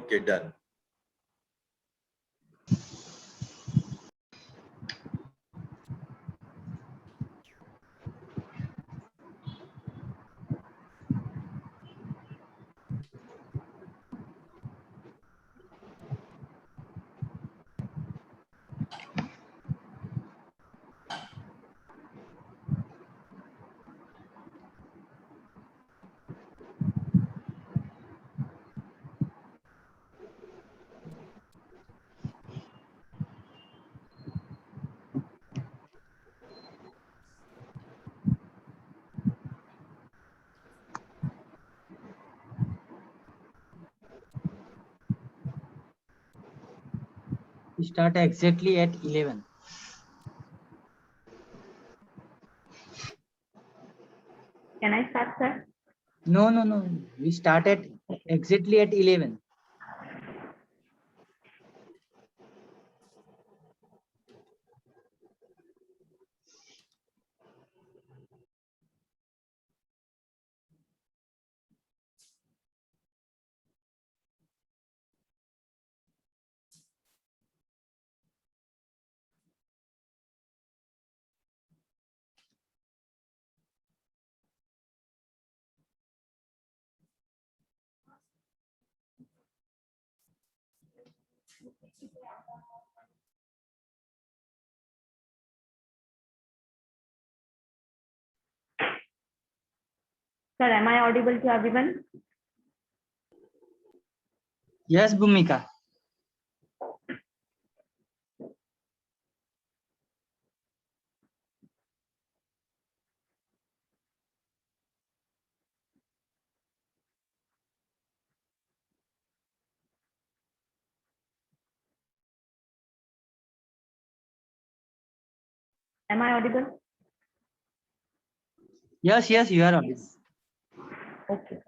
Okay, done. We start exactly at 11. Can I start, sir? No. We start at exactly at 11. Sir, am I audible to everyone? Yes, Bhumika. Am I audible? Yes, you are audible. Okay.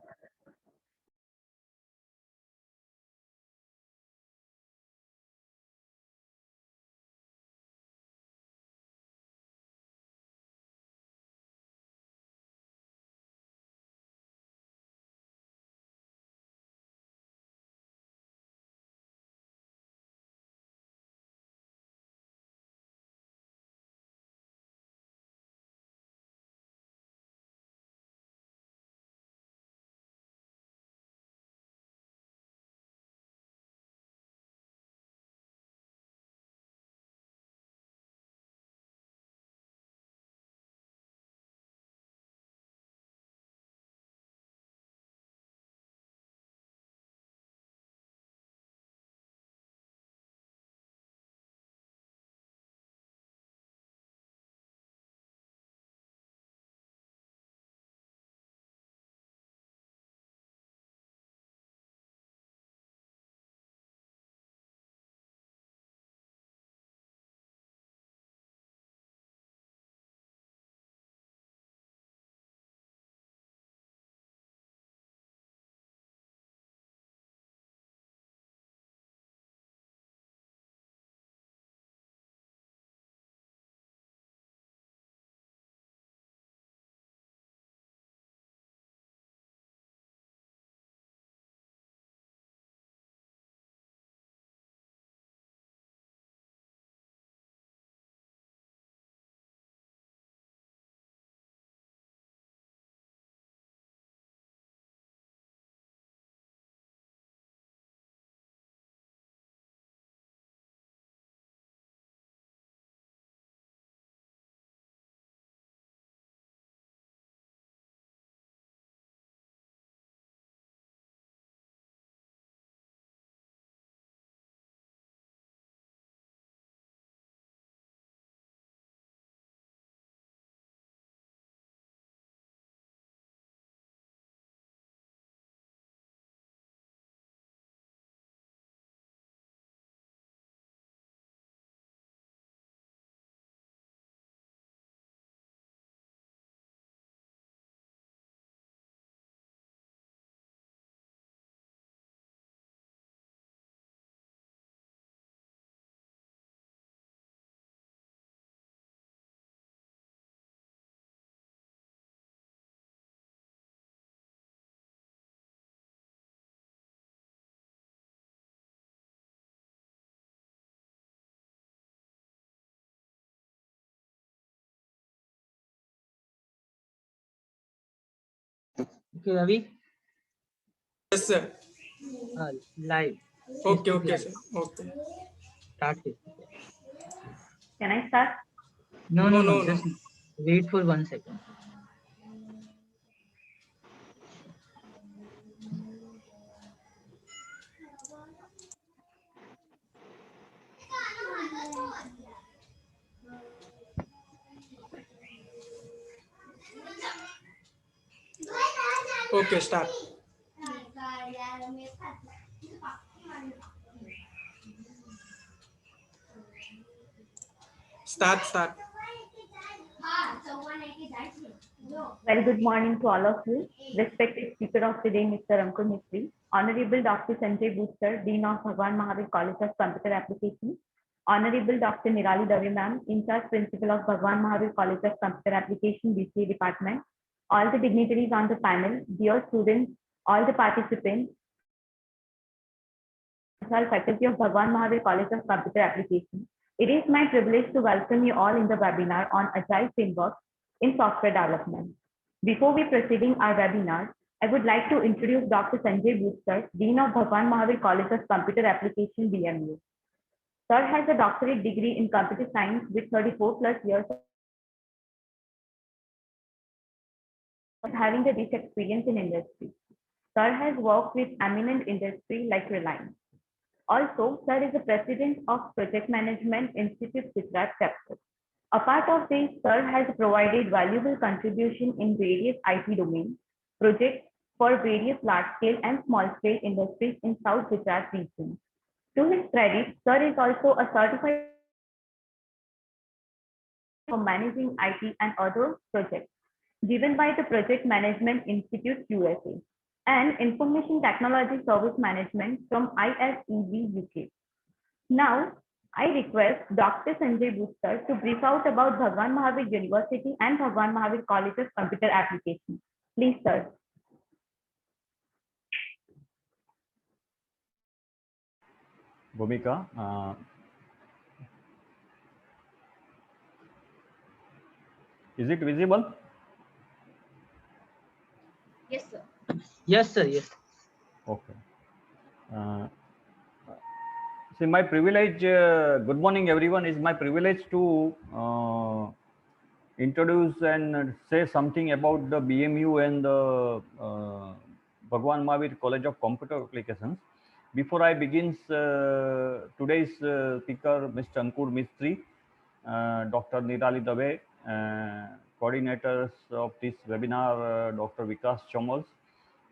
Okay, Ravi. Yes, sir. Live. Okay, Speak okay, live. sir. Okay. Start it. Can I start? No, No, no, no. no, no. Just wait for 1 second. Okay, start. Start. Very good morning to all of you. Respected Speaker of the Day, Mr. Ankur Mistry, Honorable Dr. Sanjay Booster, Dean of Bhagwan Mahavir College of Computer Application, Honorable Dr. Nirali Dave Ma'am, In charge Principal of Bhagwan Mahavir College of Computer Application, BCA Department, all the dignitaries on the panel, dear students, all the participants, all faculty of Bhagwan Mahavir College of Computer Application. It is my privilege to welcome you all in the webinar on Agile Framework in Software Development. Before we proceeding our webinar, I would like to introduce Dr. Sanjay Booster, Dean of Bhagwan Mahavir College of Computer Application, BMU. Sir has a doctorate degree in computer science with 34 plus years of having a rich experience in industry. Sir has worked with eminent industry like Reliance. Also, Sir is the president of Project Management Institute Gujarat chapter. Apart of this, Sir has provided valuable contribution in various IT domains, projects for various large-scale and small-scale industries in South Gujarat region. To his credit, Sir is also a certified for managing IT and other projects given by the Project Management Institute USA and Information Technology Service Management from ISEB UK. Now, I request Dr. Sanjay Booster to brief out about Bhagwan Mahavir University and Bhagwan Mahavir College of Computer Application. Please, sir. Bhumika, is it visible? Yes, sir. Yes, sir. Yes. Okay. See, my privilege, good morning everyone, is my privilege to introduce and say something about the BMU and the Bhagwan Mahavir College of Computer Applications. Before I begin today's speaker, Mr. Ankur Mistry, Dr. Nirali Dave, coordinators of this webinar, Dr. Vikas Chomals,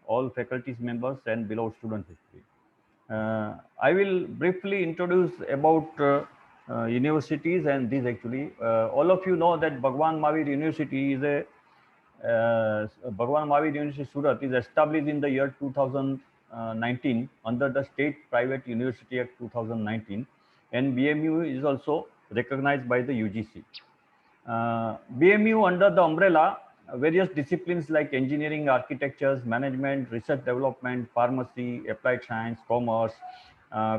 all faculties members and below students. I will briefly introduce about universities and these actually. All of you know that Bhagwan Mahavir University is a Bhagwan Mahavir University Surat is established in the year 2019 under the State Private University Act 2019, and BMU is also recognized by the UGC. BMU under the umbrella various disciplines like engineering, architectures, management, research development, pharmacy, applied science, commerce,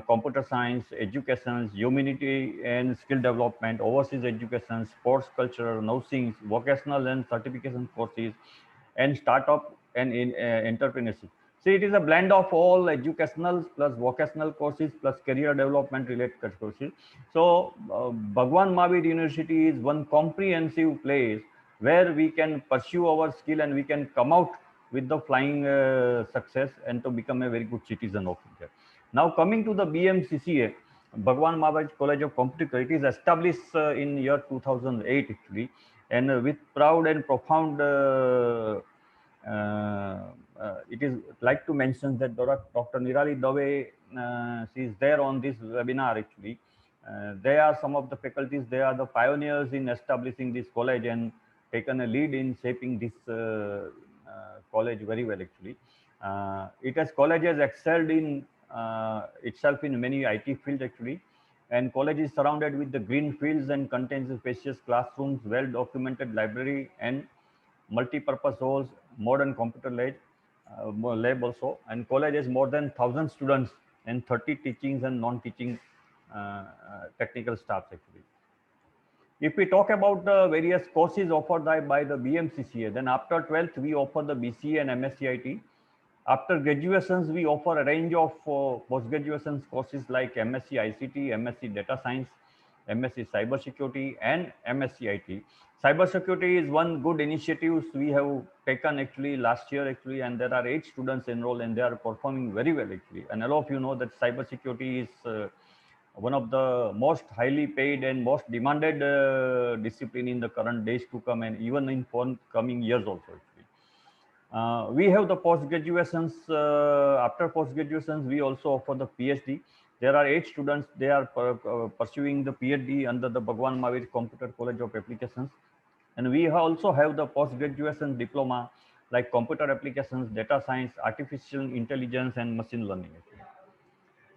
computer science, education, humanity and skill development, overseas education, sports culture, nursing, vocational and certification courses, and startup and in entrepreneurship. See, it is a blend of all educational plus vocational courses plus career development related courses. So, Bhagwan Mahavir University is one comprehensive place where we can pursue our skill and we can come out with the flying success and to become a very good citizen of India. Now, coming to the BMCCA, Bhagwan Mahavir College of Computer, it is established in year 2008 actually, and with proud and profound it is like to mention that Dr. Nirali Dave, she is there on this webinar actually. They are some of the faculties, they are the pioneers in establishing this college and taken a lead in shaping this college very well actually. It has college has excelled in itself in many IT fields actually, and college is surrounded with the green fields and contains spacious classrooms, well-documented library and multi-purpose halls, modern computer lab also, and college has more than 1,000 students and 30 teachings and non-teaching technical staffs actually. If we talk about the various courses offered by the BMCCA, then after 12th, we offer the BCA and MSc-IT. After graduations, we offer a range of post-graduation courses like MSc ICT, MSc Data Science, MSc Cybersecurity, and MSc IT. Cybersecurity is one good initiative we have taken actually last year actually, and there are 8 students enrolled and they are performing very well actually. And all of you know that cybersecurity is one of the most highly paid and most demanded discipline in the current days to come, and even in coming years also actually. We have the post graduations. After post graduations, we also offer the PhD. There are 8 students. They are pursuing the PhD under the Bhagwan Mahavir Computer College of Applications, and we also have the post graduation diploma like computer applications, data science, artificial intelligence, and machine learning.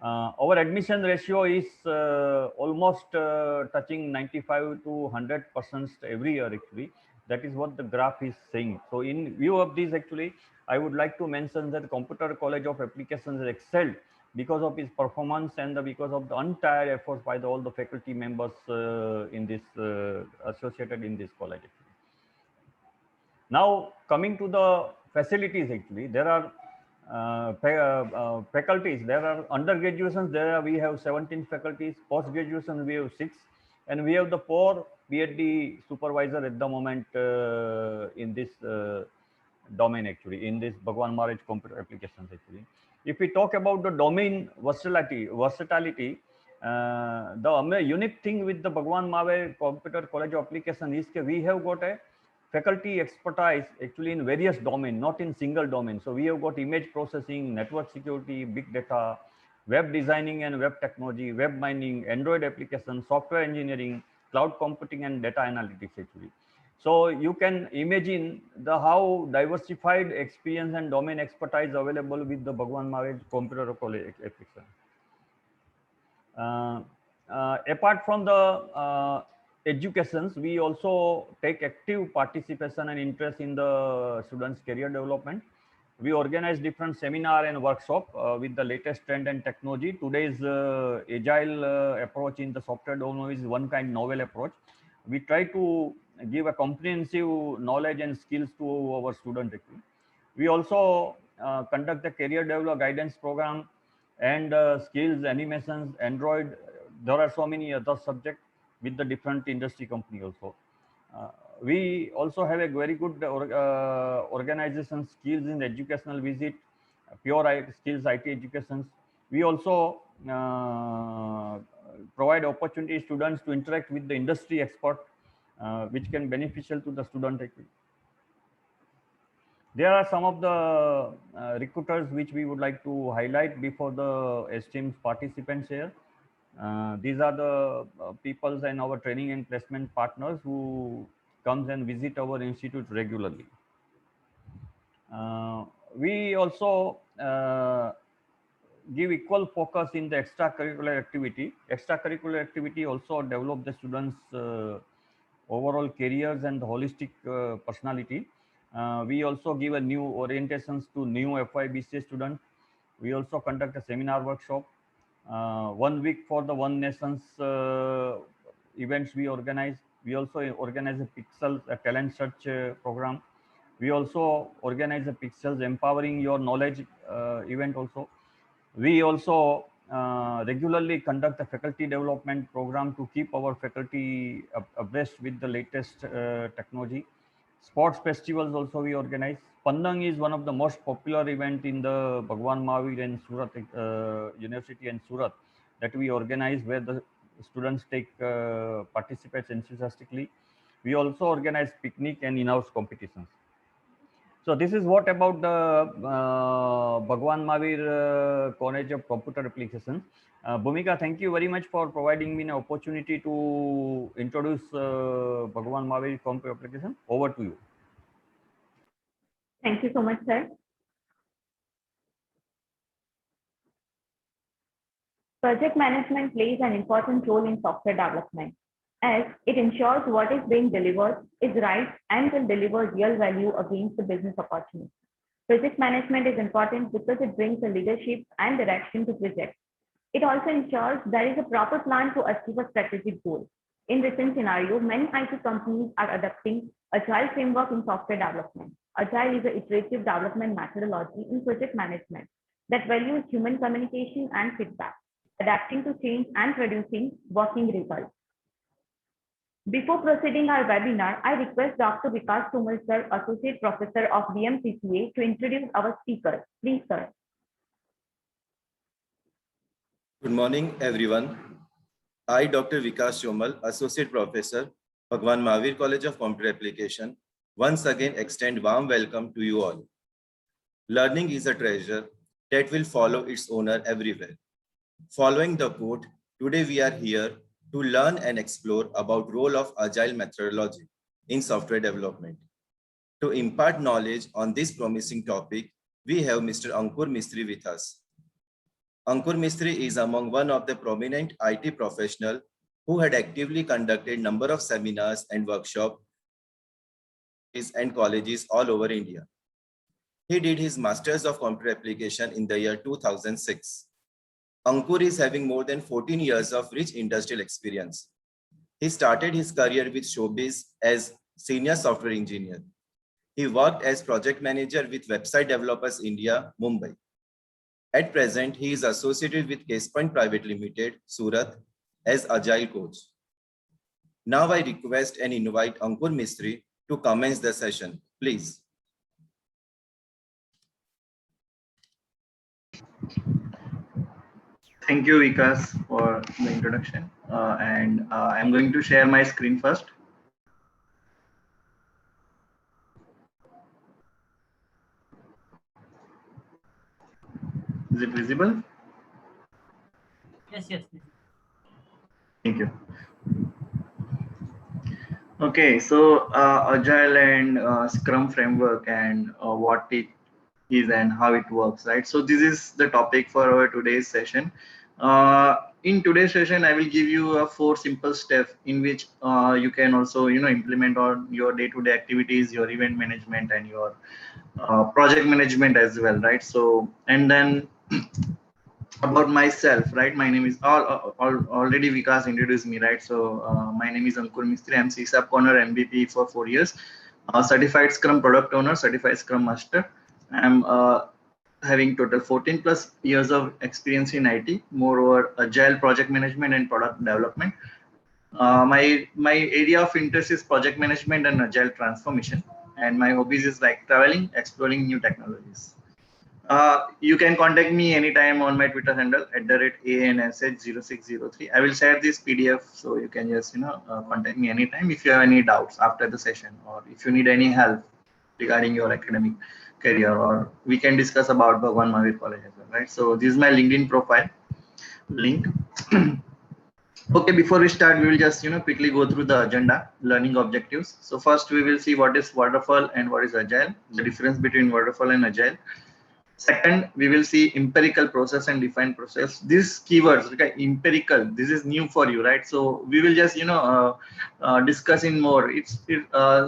Our admission ratio is almost touching 95 to 100% every year actually. That is what the graph is saying. So in view of this actually, I would like to mention that Computer College of Applications has excelled because of its performance and because of the untired efforts by all the faculty members in this associated in this college. Now coming to the facilities actually, there are faculties. There are undergraduations. We have 17 faculties. Post graduation we have 6, and we have the 4 PhD supervisor at the moment in this domain actually, in this Bhagwan Maharaj Computer Applications actually. If we talk about the domain versatility, the unique thing with the Bhagwan Mahavir Computer College of Application is that we have got a faculty expertise actually in various domains, not in single domain. So we have got image processing, network security, big data, web designing and web technology, web mining, Android application, software engineering, cloud computing, and data analytics actually. So you can imagine how diversified experience and domain expertise available with the Bhagwan Mahavir Computer College Application. Apart from the educations, we also take active participation and interest in the students' career development. We organize different seminar and workshop with the latest trend and technology. Today's agile approach in the software domain is one kind novel approach. We try to give a comprehensive knowledge and skills to our students. We also conduct the career development guidance program and skills, animations, Android. There are so many other subjects with the different industry company also. We also have a very good organization skills in educational visit, pure skills IT educations. We also provide opportunity students to interact with the industry expert, which can beneficial to the student. There are some of the recruiters which we would like to highlight before the esteemed participants here. These are the peoples and our training and placement partners who comes and visit our institute regularly. We also give equal focus in the extracurricular activity. Extracurricular activity also develop the students' overall careers and holistic personality. We also give a new orientations to new FYBCA students. We also conduct a seminar workshop. 1 week for the One Nations events we organize. We also organize a Pixels, a talent search program. We also organize a Pixels empowering your knowledge event also. We also regularly conduct a faculty development program to keep our faculty abreast with the latest technology. Sports festivals also we organize. Pandang is one of the most popular event in the Bhagwan Mahavir and Surat University and Surat that we organize, where the students take participates enthusiastically. We also organize picnic and in-house competitions. So this is what about the Bhagwan Mahavir College of Computer Applications. Bhumika, thank you very much for providing me an opportunity to introduce Bhagwan Mahavir Computer Application. Over to you. Thank you so much, sir. Project management plays an important role in software development, as it ensures what is being delivered is right and will deliver real value against the business opportunity. Project management is important because it brings a leadership and direction to projects. It also ensures there is a proper plan to achieve a strategic goal. In recent scenario, many IT companies are adopting Agile framework in software development. Agile is an iterative development methodology in project management that values human communication and feedback, adapting to change and producing working results. Before proceeding our webinar, I request Dr. Vikas Somal sir, Associate Professor of BMCCA, to introduce our speaker. Please, sir. Good morning, everyone. I, Dr. Vikas Somal, Associate Professor, Bhagwan Mahavir College of Computer Application, once again extend warm welcome to you all. Learning is a treasure that will follow its owner everywhere. Following the quote, today we are here to learn and explore about role of Agile methodology in software development. To impart knowledge on this promising topic, we have Mr. Ankur Mistry with us. Ankur Mistry is among one of the prominent IT professionals who had actively conducted a number of seminars and workshops and colleges all over India. He did his Masters of Computer Application in the year 2006. Ankur is having more than 14 years of rich industrial experience. He started his career with Showbiz as Senior Software Engineer. He worked as Project Manager with Website Developers India, Mumbai. At present, he is associated with CasePoint Private Limited, Surat, as Agile Coach. Now I request and invite Ankur Mistry to commence the session. Please. Thank you, Vikas, for the introduction. I'm going to share my screen first. Is it visible? Yes, yes. Thank you. Okay, so Agile and Scrum framework and what it is and how it works, right? So this is the topic for our today's session. In today's session, I will give you 4 simple steps in which you can also, implement on your day-to-day activities, your event management, and your project management as well, right? So, and then about myself, right? My name is already Vikas introduced me, right? So my name is Ankur Mistry. I'm CSAP Corner MVP for 4 years, certified Scrum product owner, certified Scrum master. I'm having total 14 plus years of experience in IT, moreover Agile project management and product development. My area of interest is project management and Agile transformation, and my hobbies is like traveling, exploring new technologies. You can contact me anytime on my Twitter handle @ANSH0603. I will share this PDF, so you can just contact me anytime if you have any doubts after the session, or if you need any help regarding your academic career, or we can discuss about Bhagwan Mahavir College as well, right? So this is my LinkedIn profile link. Okay, before we start, we will just quickly go through the agenda, learning objectives. So first we will see what is waterfall and what is agile, the difference between waterfall and agile. Second, we will see empirical process and defined process. These keywords, okay, empirical, this is new for you, right? So we will just discuss in more.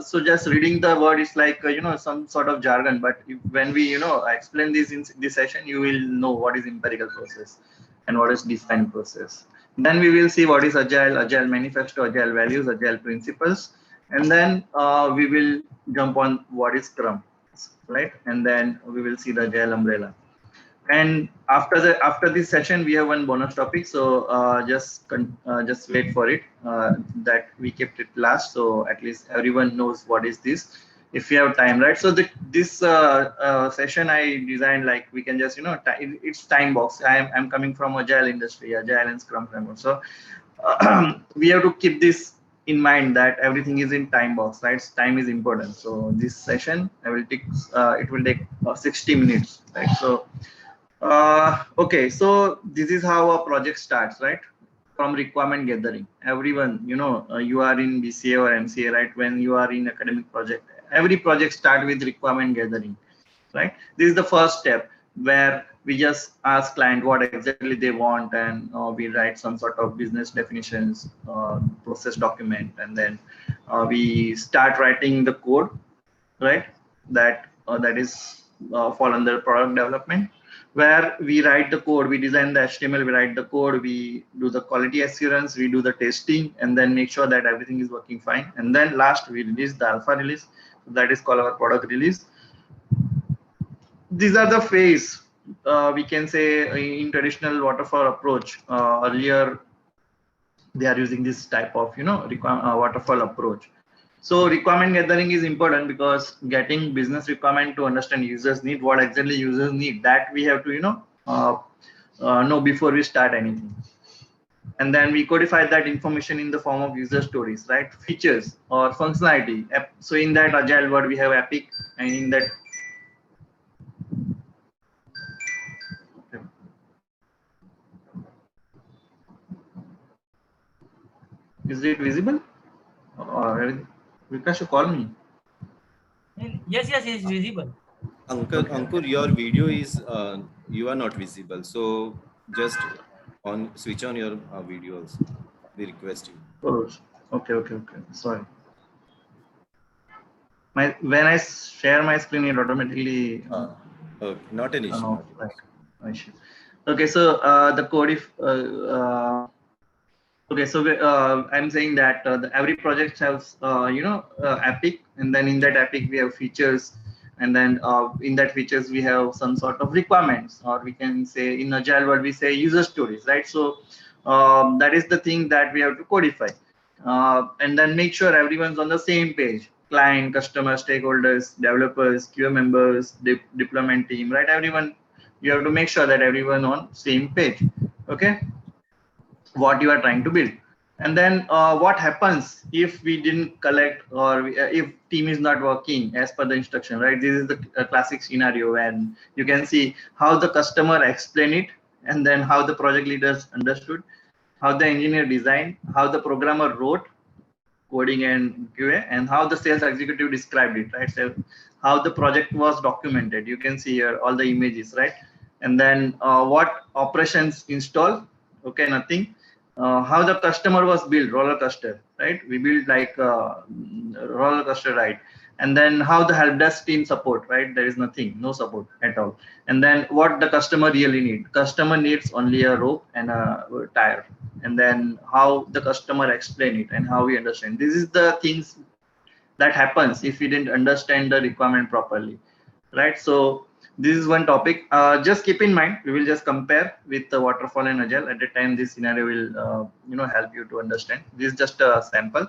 So just reading the word is like some sort of jargon, but when we explain this in this session, you will know what is empirical process and what is defined process. Then we will see what is agile, agile manifesto, agile values, agile principles, and then we will jump on what is Scrum, right? And then we will see the Agile umbrella. And after this session, we have one bonus topic. So just wait for it. That we kept it last, so at least everyone knows what is this. If you have time, right? So this session I designed like we can just it's time box. I'm coming from Agile industry, Agile and Scrum framework. So we have to keep this in mind that everything is in time box, right? Time is important. So this session I will take it will take 60 minutes, right? So okay, so this is how a project starts, right? From requirement gathering. Everyone, you are in BCA or MCA, right? When you are in academic project, every project start with requirement gathering, right? This is the first step where we just ask client what exactly they want, and we write some sort of business definitions, process document, and then we start writing the code, right? That is fall under product development. where we write the code, we design the HTML, we write the code, we do the quality assurance, we do the testing, and then make sure that everything is working fine. And then last, we release the alpha release. That is called our product release. These are the phase, we can say, in traditional waterfall approach. Earlier, they are using this type of, waterfall approach. So requirement gathering is important because getting business requirement to understand users need, what exactly users need, that we have to, know before we start anything. And then we codify that information in the form of user stories, right? Features or functionality. So in that agile word, we have epic, and in that, is it visible? Or Vikas, you call me? Yes, it's visible. Ankur, your video is, you are not visible. So just switch on your video also. We request you. Oh, okay. Sorry. When I share my screen, it automatically. Okay, not an issue. Issue. Okay, so the code if. Okay, so I'm saying that every project has epic, and then in that epic we have features, and then in that features we have some sort of requirements, or we can say in agile world we say user stories, right? So that is the thing that we have to codify, and then make sure everyone's on the same page: client, customer, stakeholders, developers, QA members, deployment team, right? Everyone, you have to make sure that everyone on same page. Okay, what you are trying to build. And then what happens if we didn't collect, or if team is not working as per the instruction, right? This is the classic scenario, and you can see how the customer explained it, and then how the project leaders understood, how the engineer designed, how the programmer wrote coding and QA, and how the sales executive described it, right? So how the project was documented. You can see here all the images, right? And then what operations install, okay, nothing. How the customer was built, roller coaster, right? We build like roller coaster ride. And then how the help desk team support, right? There is nothing, no support at all. And then what the customer really need. Customer needs only a rope and a tire. And then how the customer explain it and how we understand. This is the things that happens if we didn't understand the requirement properly, right? So this is one topic. Just keep in mind, we will just compare with the waterfall and agile. At the time, this scenario will help you to understand. This is just a sample.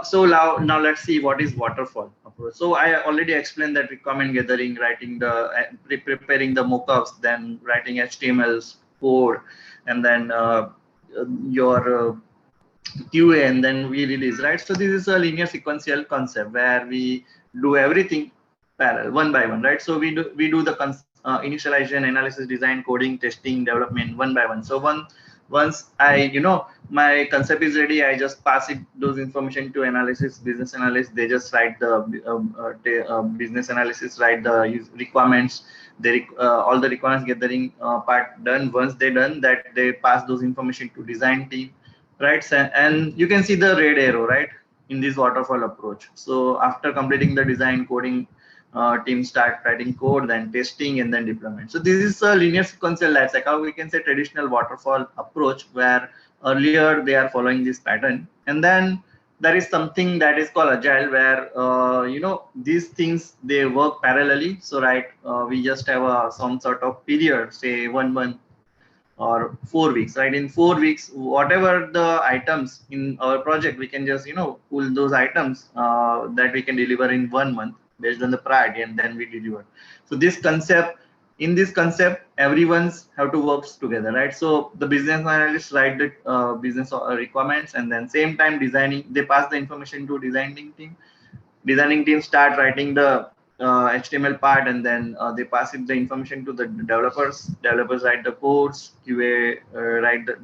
So now let's see what is waterfall approach. So I already explained that requirement gathering, writing the preparing the mockups, then writing HTML code, and then your QA, and then we release, right? So this is a linear sequential concept where we do everything parallel, one by one, right? So we do the initialization, analysis, design, coding, testing, development, one by one. So once I my concept is ready, I just pass it those information to analysis, business analyst. They just write the business analysis, write the requirements. They all the requirements gathering part done. Once they done that, they pass those information to design team, right? And you can see the red arrow, right, in this waterfall approach. So after completing the design, coding team start writing code, then testing, and then deployment. So this is a linear sequential life cycle. How we can say traditional waterfall approach, where earlier they are following this pattern, and then there is something that is called agile, where these things they work parallelly. So right, we just have some sort of period, say 1 month or 4 weeks, right? In 4 weeks, whatever the items in our project, we can just pull those items that we can deliver in 1 month based on the priority, and then we deliver. So in this concept, everyone's have to work together, right? So the business analysts write the business requirements, and then same time designing, they pass the information to designing team start writing the HTML part, and then they pass it the information to the developers write the codes, QA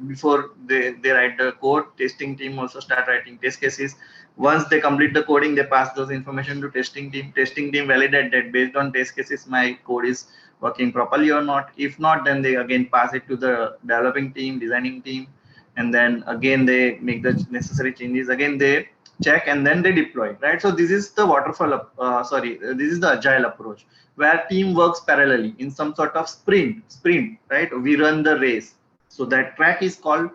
before they write the code. Testing team also start writing test cases. Once they complete the coding, they pass those information to testing team validate that based on test cases my code is working properly or not. If not, then they again pass it to the developing team, designing team, and then again they make the necessary changes. Again they check, and then they deploy, right? So this is the this is the agile approach where team works parallelly in some sort of sprint, right? We run the race. So that track is called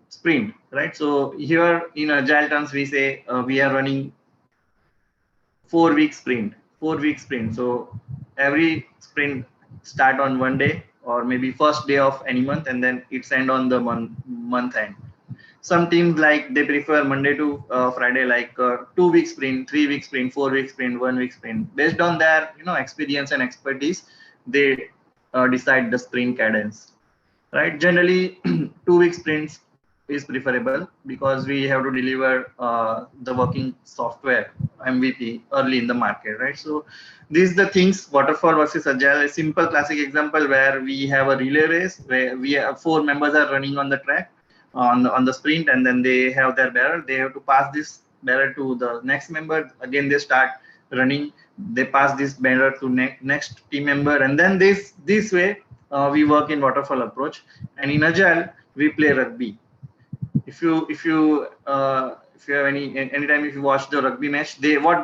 sprint, right? So here in agile terms, we say we are running 4-week sprint. So every sprint start on one day or maybe first day of any month, and then it's end on the month end. Some teams like they prefer Monday to Friday, like 2-week sprint, 3-week sprint, 4-week sprint, 1-week sprint. Based on their experience and expertise, they decide the sprint cadence, right? Generally, 2-week sprints is preferable because we have to deliver the working software MVP early in the market, right? So these the things, waterfall versus agile. A simple classic example where we have a relay race where we have 4 members are running on the track on the sprint, and then they have their barrel. They have to pass this barrel to the next member. Again, they start running. They pass this barrel to next team member, and then this way we work in waterfall approach. And in agile, we play rugby. If you have anytime if you watch the rugby match, they have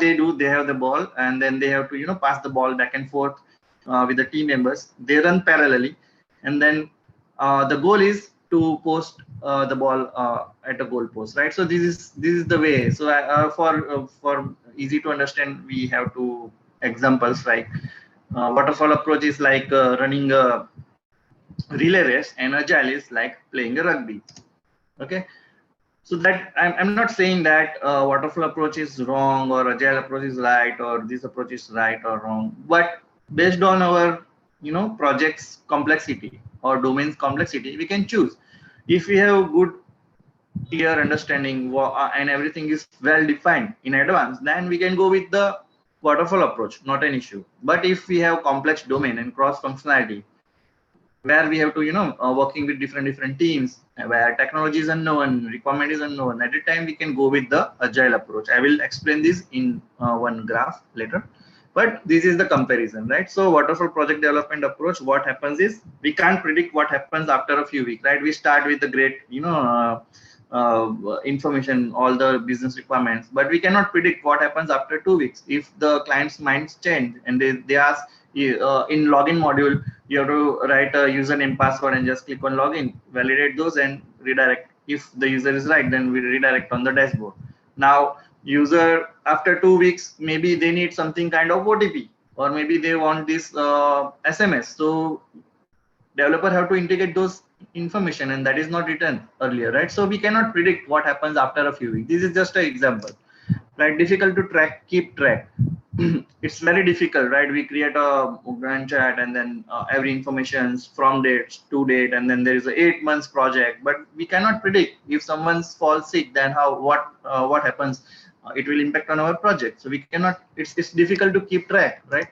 the ball, and then they have to pass the ball back and forth with the team members. They run parallelly, and then the goal is to post the ball at a goal post, right? So this is the way. So for easy to understand, we have 2 examples, like waterfall approach is like running a relay race, and agile is like playing a rugby. Okay, so that I'm not saying that waterfall approach is wrong or agile approach is right or this approach is right or wrong, but based on our project's complexity or domain's complexity, we can choose. If we have good clear understanding and everything is well defined in advance, then we can go with the waterfall approach, not an issue. But if we have complex domain and cross functionality, where we have to working with different teams, where technology is unknown, requirement is unknown, at the time we can go with the agile approach. I will explain this in one graph later, but this is the comparison, right? So waterfall project development approach, what happens is we can't predict what happens after a few weeks, right? We start with the great information, all the business requirements, but we cannot predict what happens after 2 weeks. If the client's minds change and they ask in login module, you have to write a username, password, and just click on login, validate those, and redirect. If the user is right, then we redirect on the dashboard. Now user after 2 weeks, maybe they need something kind of OTP, or maybe they want this SMS. So developer have to integrate those information, and that is not written earlier, right? So we cannot predict what happens after a few weeks. This is just an example, right? Difficult to keep track. It's very difficult, right? We create a Gantt chart, and then every information from date to date, and then there is a 8 months project, but we cannot predict if someone falls sick, then what happens. It will impact on our project, so we cannot. It's difficult to keep track, right?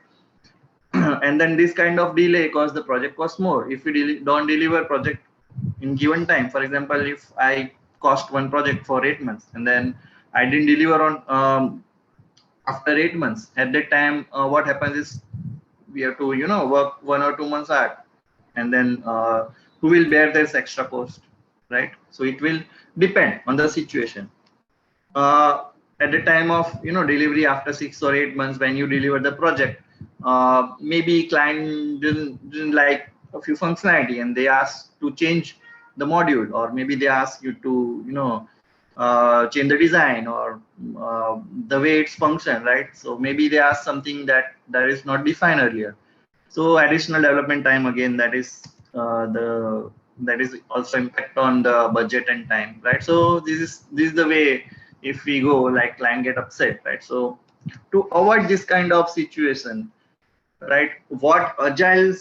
And then this kind of delay cause the project costs more if we don't deliver project in given time. For example, if I cost one project for 8 months, and then I didn't deliver on after 8 months, at that time what happens is we have to work 1 or 2 months hard, and then who will bear this extra cost, right? So it will depend on the situation. At the time of delivery after 6 or 8 months, when you deliver the project, maybe client didn't like a few functionality, and they ask to change the module, or maybe they ask you to change the design or the way it's function, right? So maybe they ask something that is not defined earlier. So additional development time, again, that is also impact on the budget and time, right? So this is the way. If we go, like, client get upset, right? So to avoid this kind of situation, right, what agile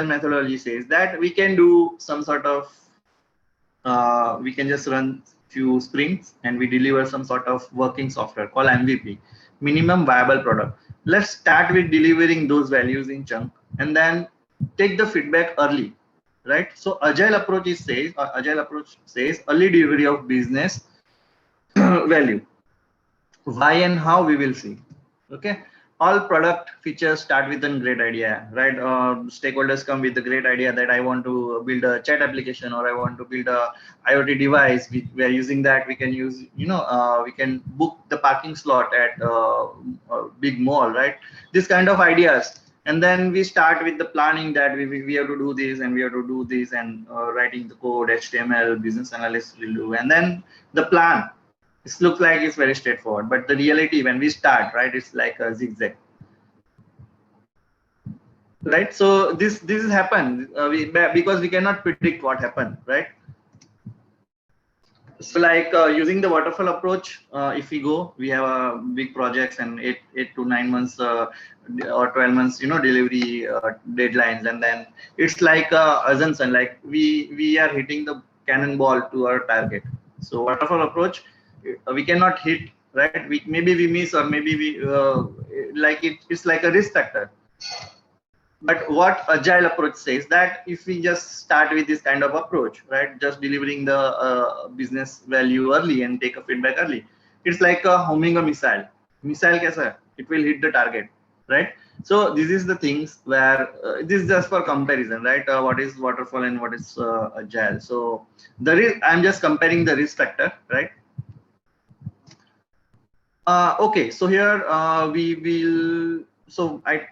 methodology says that we can do some sort of we can just run few sprints, and we deliver some sort of working software called MVP, minimum viable product. Let's start with delivering those values in chunk, and then take the feedback early, right? So agile approach says early delivery of business value. Why and how, we will see. Okay, all product features start with a great idea, right? Stakeholders come with a great idea that I want to build a chat application, or I want to build a IoT device. We are using that. We can use, we can book the parking slot at a big mall, right? This kind of ideas. And then we start with the planning that we have to do this and we have to do this, and writing the code, HTML, business analysts will do. And then the plan. It looks like it's very straightforward, but the reality when we start, right, it's like a zigzag, right? So this has happened because we cannot predict what happened, right? So like using the waterfall approach, if we have big projects and 8 to 9 months or 12 months, delivery deadlines, and then it's like assumption, like we are hitting the cannonball to our target. So waterfall approach, we cannot hit, right? Maybe we miss, or maybe we it's like a risk factor. But what agile approach says that if we just start with this kind of approach, right, just delivering the business value early and take a feedback early, it's like homing a missile. Missile kaisa? It will hit the target, right? So this is the things where this is just for comparison, right? What is waterfall and what is agile? So I'm just comparing the risk factor, right? Okay, so here we will. So I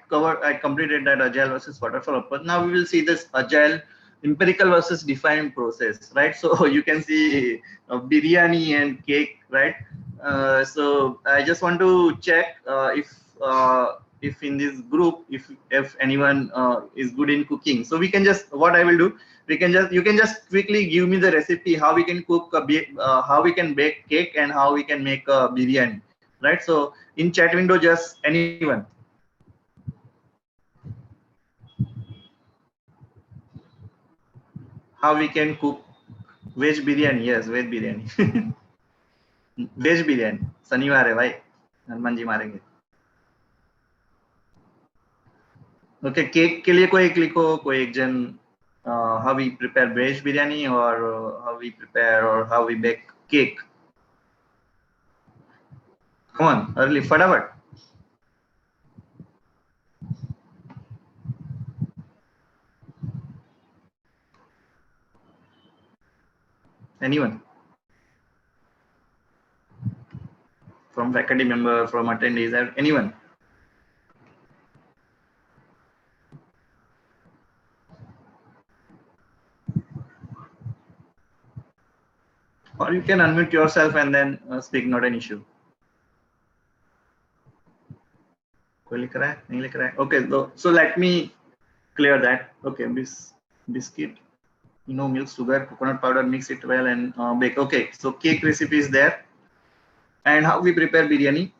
completed that agile versus waterfall approach. Now we will see this agile empirical versus defined process, right? So you can see biryani and cake, right? So I just want to check if in this group, if anyone is good in cooking. So we can just, what I will do, you can just quickly give me the recipe how we can cook how we can bake cake and how we can make a biryani, right? So in chat window, just anyone. How we can cook veg biryani? Yes, veg biryani. Veg biryani. शनिवार है भाई, हनुमान जी मारेंगे. Okay, cake के लिए कोई एक लिखो, कोई एक जन. How we prepare veg biryani, or how we prepare or how we bake cake. Come on, early, फटाफट. Anyone? From faculty member, from attendees, anyone? Or you can unmute yourself and then speak, not an issue. कोई लिख रहा है? नहीं लिख रहा है? Okay, so let me clear that. Okay, biscuit, milk, sugar, coconut powder, mix it well and bake. Okay, so cake recipe is there. And how we prepare biryani?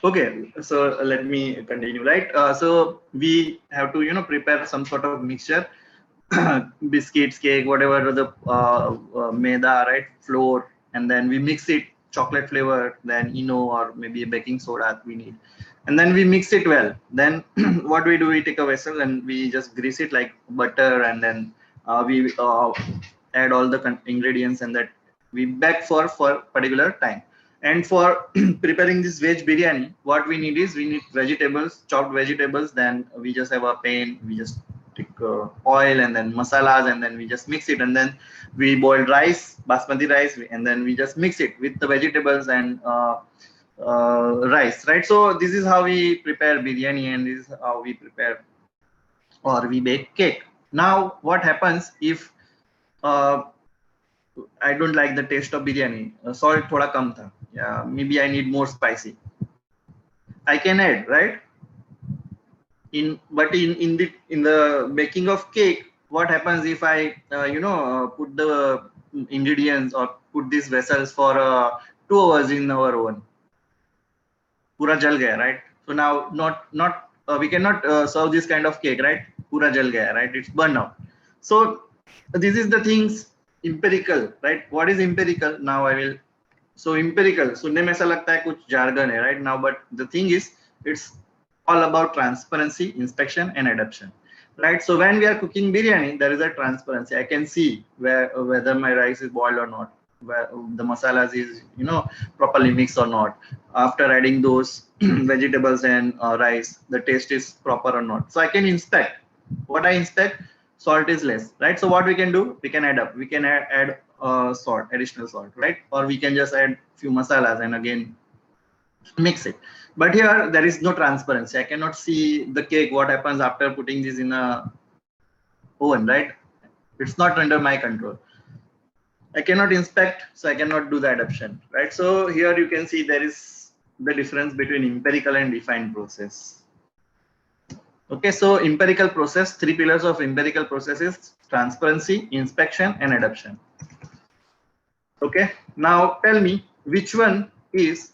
Okay, so let me continue, right? So we have to, prepare some sort of mixture, biscuits, cake, whatever the maida, right? Flour, and then we mix it, chocolate flavor, then or maybe a baking soda we need. And then we mix it well. Then what we do, we take a vessel and we just grease it like butter, and then we add all the ingredients, and that we bake for particular time. And for preparing this veg biryani, what we need is, we need vegetables, chopped vegetables. Then we just have a pan, we just take oil and then masalas, and then we just mix it. And then we boil rice, basmati rice, and then we just mix it with the vegetables and rice, right? So this is how we prepare biryani, and this is how we prepare or we bake cake. Now, what happens if I don't like the taste of biryani? Salt thoda kam tha. Yeah, maybe I need more spicy. I can add, right? But in the baking of cake, what happens if I put the ingredients or put these vessels for 2 hours in our oven? Pura jal gaya, right? So now we cannot serve this kind of cake, right? Pura jal gaya, right? It's burned out. So this is the things empirical, right? What is empirical? Now I will. So empirical, सुनने में ऐसा लगता है कुछ jargon है, right? Now, but the thing is, it's all about transparency, inspection, and adoption. right? So when we are cooking biryani, there is a transparency. I can see whether my rice is boiled or not, where the masalas is properly mixed or not. After adding those vegetables and rice, the taste is proper or not. So I can inspect. What I inspect, salt is less, right? So what we can do, we can add up. We can add salt, additional salt, right? Or we can just add few masalas and again mix it. But here there is no transparency. I cannot see the cake, what happens after putting this in a oven, right? It's not under my control. I cannot inspect, so I cannot do the adaptation, right? So here you can see there is the difference between empirical and defined process. Okay, so empirical process, 3 pillars of empirical process is transparency, inspection, and adaptation. Okay, now tell me which one is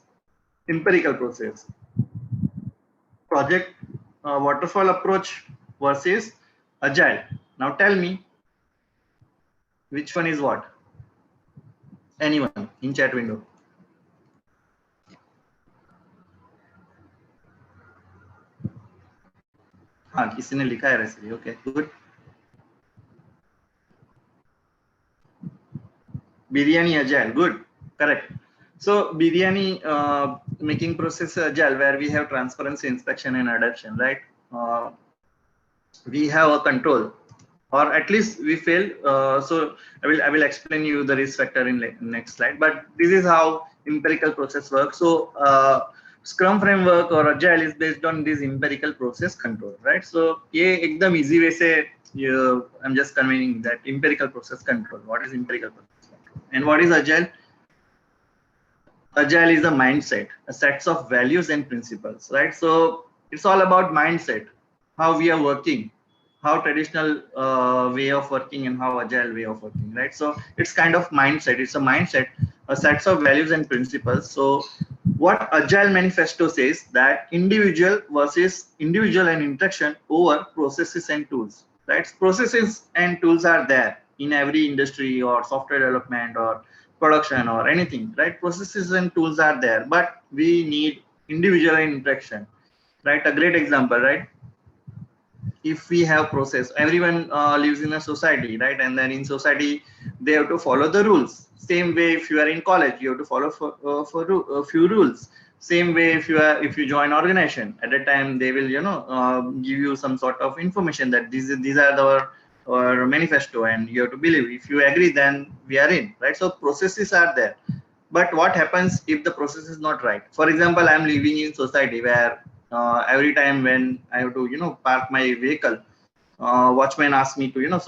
empirical process? Project waterfall approach versus agile. Now tell me which one is what? Anyone in chat window? हाँ, किसी ने लिखा है recipe. Okay, good. Biryani agile, good, correct. So biryani making process agile, where we have transparency, inspection, and adaptation, right? We have a control, or at least we fail. So I will explain you the risk factor in next slide. But this is how empirical process works. So Scrum framework or agile is based on this empirical process control, right? So ये एकदम easy way से I'm just conveying that empirical process control. What is empirical process control and what is agile? Agile is a mindset, a sets of values and principles, right? So it's all about mindset, how we are working, how traditional way of working and how agile way of working, right? So it's kind of mindset. It's a mindset, a sets of values and principles. So what Agile Manifesto says that individual and interaction over processes and tools, right? Processes and tools are there in every industry or software development or production or anything, right? Processes and tools are there, but we need individual and interaction, right? A great example, right? If we have process, everyone lives in a society, right? And then in society they have to follow the rules. Same way if you are in college, you have to follow a few rules. Same way if you join organization, at a time they will give you some sort of information that these are our manifesto and you have to believe. If you agree, then we are in, right? So processes are there, but what happens if the process is not right? For example, I am living in society where every time when I have to park my vehicle, watchman asks me to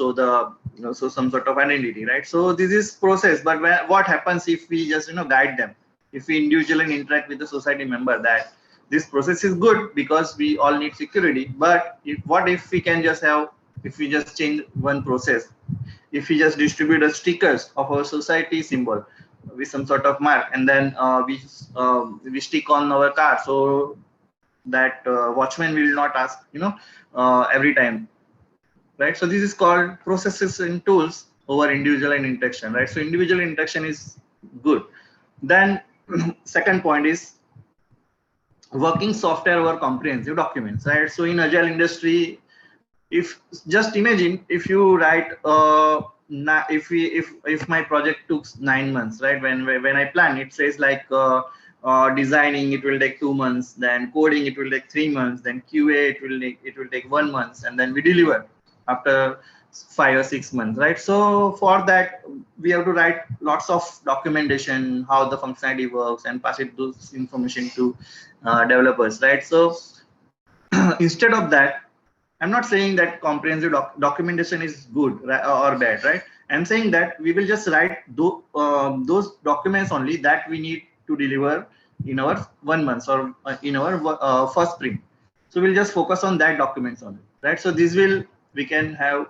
so some sort of identity, right? So this is process. But what happens if we just guide them, if we individually interact with the society member, that this process is good because we all need security, but what if we can just have, if we just change one process, if we just distribute the stickers of our society symbol with some sort of mark, and then we stick on our car, so that watchman will not ask every time, right? So this is called processes and tools over individual and interaction, right? So individual interaction is good. Then second point is working software over comprehensive documents, right? So in agile industry, if just imagine if you write if my project took 9 months, right? When I plan, it says like designing it will take 2 months, then coding it will take 3 months, then QA it will take 1 month, and then we deliver after 5 or 6 months, right? So for that we have to write lots of documentation, how the functionality works, and pass it those information to developers, right? So instead of that, I'm not saying that comprehensive documentation is good or bad, right? I'm saying that we will just write those documents only that we need to deliver in our 1 month or in our first sprint. So we'll just focus on that documents only, right? So we can have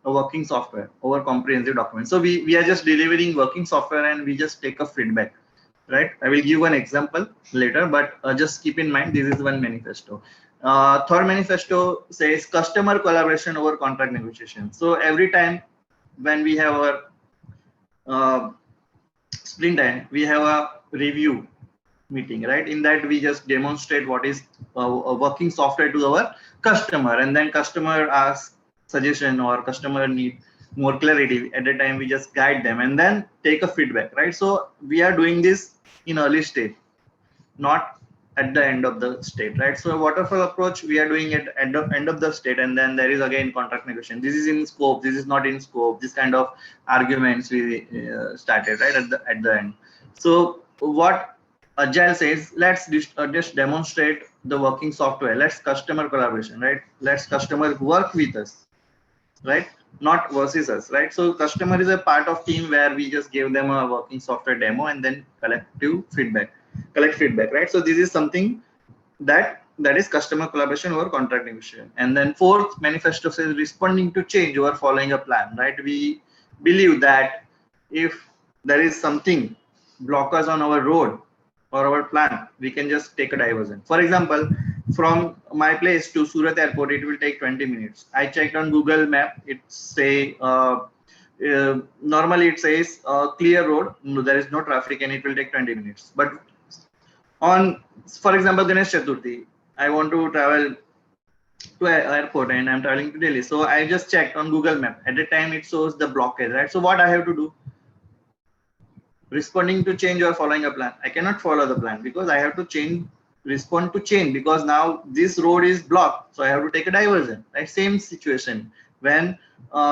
a working software over comprehensive documents. So we are just delivering working software and we just take a feedback, right? I will give one example later, but just keep in mind this is one manifesto. Third manifesto says customer collaboration over contract negotiation. So every time when we have our sprint end, we have a review meeting, right? In that we just demonstrate what is a working software to our customer, and then customer asks suggestion or customer need more clarity, at the time we just guide them and then take a feedback, right? So we are doing this in early stage, not at the end of the state, right? So waterfall approach we are doing it at the end of the state, and then there is again contract negotiation. This is in scope, this is not in scope. This kind of arguments we started right at the end. So what Agile says, let's just demonstrate the working software. Let's customer collaboration, right? Let's customer work with us, right? Not versus us, right? So customer is a part of team where we just give them a working software demo and then collect feedback, right? So this is something that is customer collaboration over contract negotiation. And then fourth manifesto says responding to change over following a plan, right? We believe that if there is something block us on our road or our plan, we can just take a diversion. For example, from my place to Surat airport, it will take 20 minutes. I checked on Google map, it say normally it says clear road, no, there is no traffic and it will take 20 minutes. But on, for example, Ganesh Chaturthi, I want to travel to an airport and I'm traveling to Delhi. So I just checked on Google map. At the time it shows the blockage, right? So what I have to do? Responding to change or following a plan. I cannot follow the plan because I have to respond to change, because now this road is blocked. So I have to take a diversion, right? Same situation when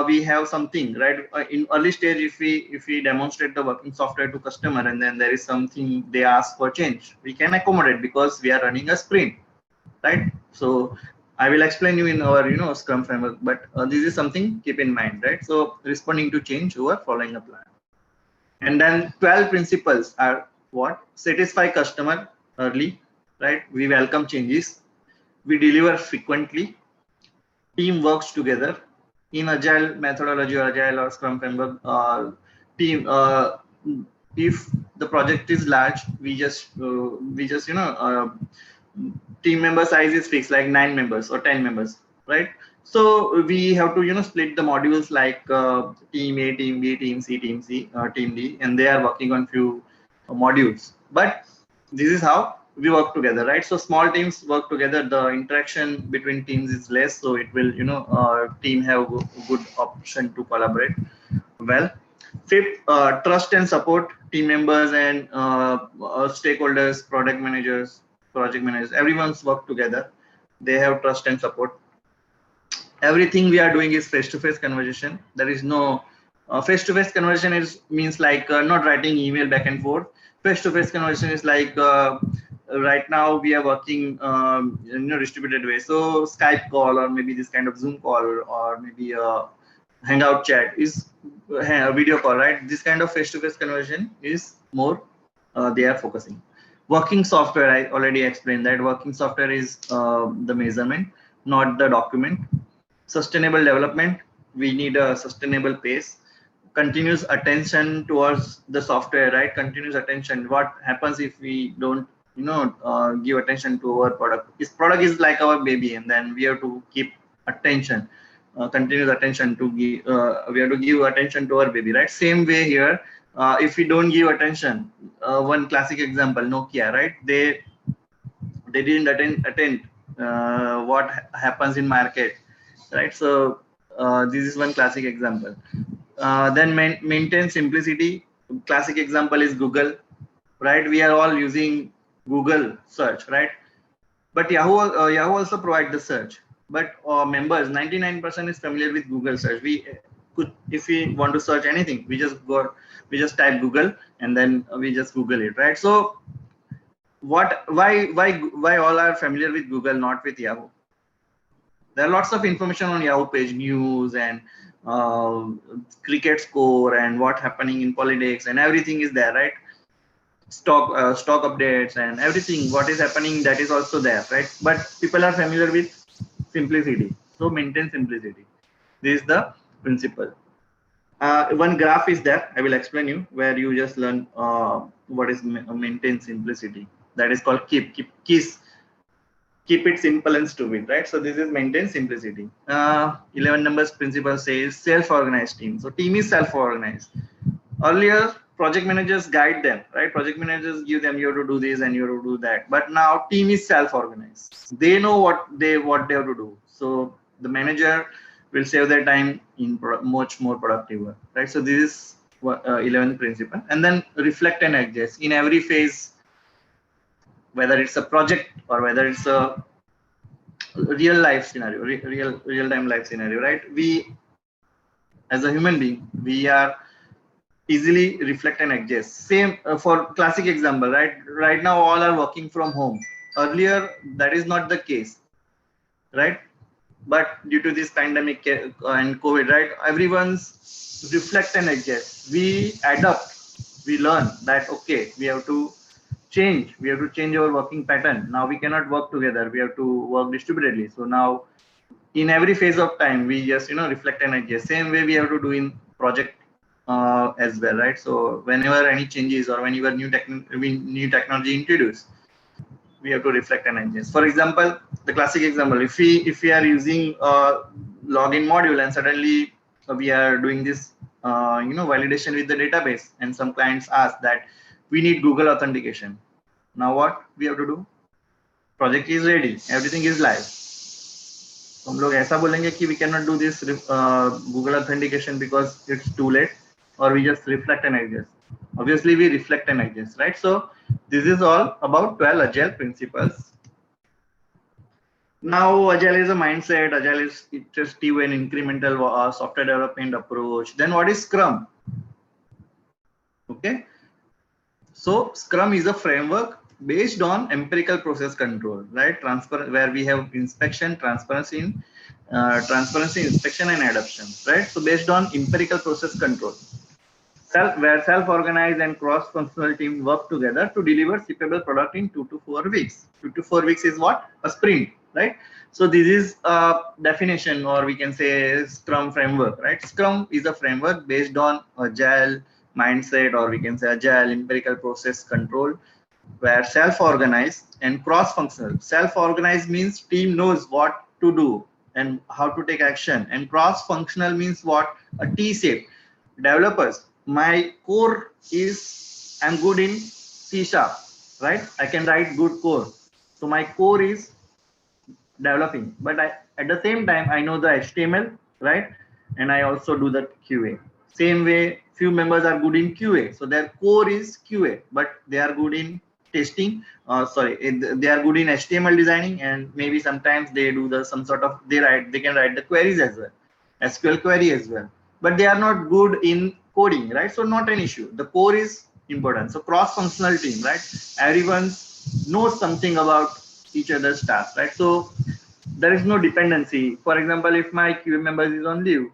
we have something, right? In early stage, if we demonstrate the working software to customer and then there is something they ask for change, we can accommodate because we are running a sprint, right? So I will explain you in our Scrum framework, but this is something keep in mind, right? So responding to change over following a plan. And then 12 principles are what? Satisfy customer early, right? We welcome changes. We deliver frequently. Team works together. In Agile methodology or Agile or Scrum framework, team. If the project is large, we just team member size is fixed, like 9 members or 10 members, right? So we have to split the modules like team A, team B, team C, team D, and they are working on few modules. But this is how we work together, right? So small teams work together. The interaction between teams is less, so it will team have a good option to collaborate well. Fifth, trust and support team members and stakeholders, product managers, project managers. Everyone's work together. They have trust and support. Everything we are doing is face-to-face conversation. There is no face-to-face conversation means like not writing email back and forth. Face-to-face conversation is like right now we are working in a distributed way. So Skype call or maybe this kind of Zoom call or maybe a Hangout chat is a video call, right? This kind of face-to-face conversation is more they are focusing. Working software, I already explained that working software is the measurement, not the document. Sustainable development, we need a sustainable pace. Continuous attention towards the software, right? Continuous attention. What happens if we don't give attention to our product? This product is like our baby, and then we have to keep attention, continuous attention to give. We have to give attention to our baby, right? Same way here. If we don't give attention, one classic example, Nokia, right? They didn't attend what happens in market, right? So this is one classic example. Then maintain simplicity. Classic example is Google, right? We are all using Google search, right? But Yahoo also provide the search. But members, 99% is familiar with Google search. If we want to search anything, we just type Google and then we just Google it, right? So why all are familiar with Google, not with Yahoo? There are lots of information on Yahoo page, news and cricket score and what happening in politics and everything is there, right? Stock updates and everything, what is happening, that is also there, right? But people are familiar with simplicity. So maintain simplicity. This is the principle. One graph is there. I will explain you where you just learn what is maintain simplicity. That is called keep it simple and stupid, right? So this is maintain simplicity. 11 numbers principle says self-organized team. So team is self-organized. Earlier, project managers guide them, right? Project managers give them, you have to do this and you have to do that. But now team is self-organized. They know what they have to do. So the manager will save their time in much more productive work, right? So this is 11th principle. And then reflect and adjust in every phase, whether it's a project or whether it's a real life scenario, real time life scenario, right? We as a human being, we are easily reflect and adjust. Same for classic example, right? Right now all are working from home. Earlier that is not the case, right? But due to this pandemic and COVID, right, everyone's reflect and adjust. We adapt, we learn that okay, we have to change our working pattern. Now we cannot work together, we have to work distributedly. So now in every phase of time we just reflect and adjust. Same way we have to do in project as well, right? So whenever any changes or whenever new technology introduced, we have to reflect and adjust. For example, the classic example, if we are using a login module and suddenly we are doing this validation with the database, and some clients ask that we need Google authentication. Now what we have to do? Project is ready, everything is live. तो हम लोग ऐसा बोलेंगे कि we cannot do this Google authentication because it's too late, or we just reflect and adjust? Obviously we reflect and adjust, right? So this is all about 12 agile principles. Now agile is a mindset, agile is iterative and incremental software development approach. Then what is Scrum? Okay, so Scrum is a framework based on empirical process control, right? Where we have inspection, transparency, inspection and adoption, right? So based on empirical process control, where self-organized and cross-functional team work together to deliver shippable product in 2 to 4 weeks. 2 to 4 weeks is what? A sprint, right? So this is a definition, or we can say Scrum framework, right? Scrum is a framework based on agile mindset, or we can say agile empirical process control, where self-organized and cross-functional. Self-organized means team knows what to do and how to take action, and cross-functional means what? A T-shape. Developers, my core is I'm good in C#, right? I can write good code, so my core is developing, but at the same time I know the HTML, right? And I also do the QA. Same way, few members are good in QA, so their core is QA, but they are good in testing. They are good in HTML designing, and maybe sometimes they do they can write the queries as well, SQL query as well, but they are not good in coding, right? So not an issue. The core is important. So cross-functional team, right? Everyone knows something about each other's tasks, right? So there is no dependency. For example, if my QA member is on leave,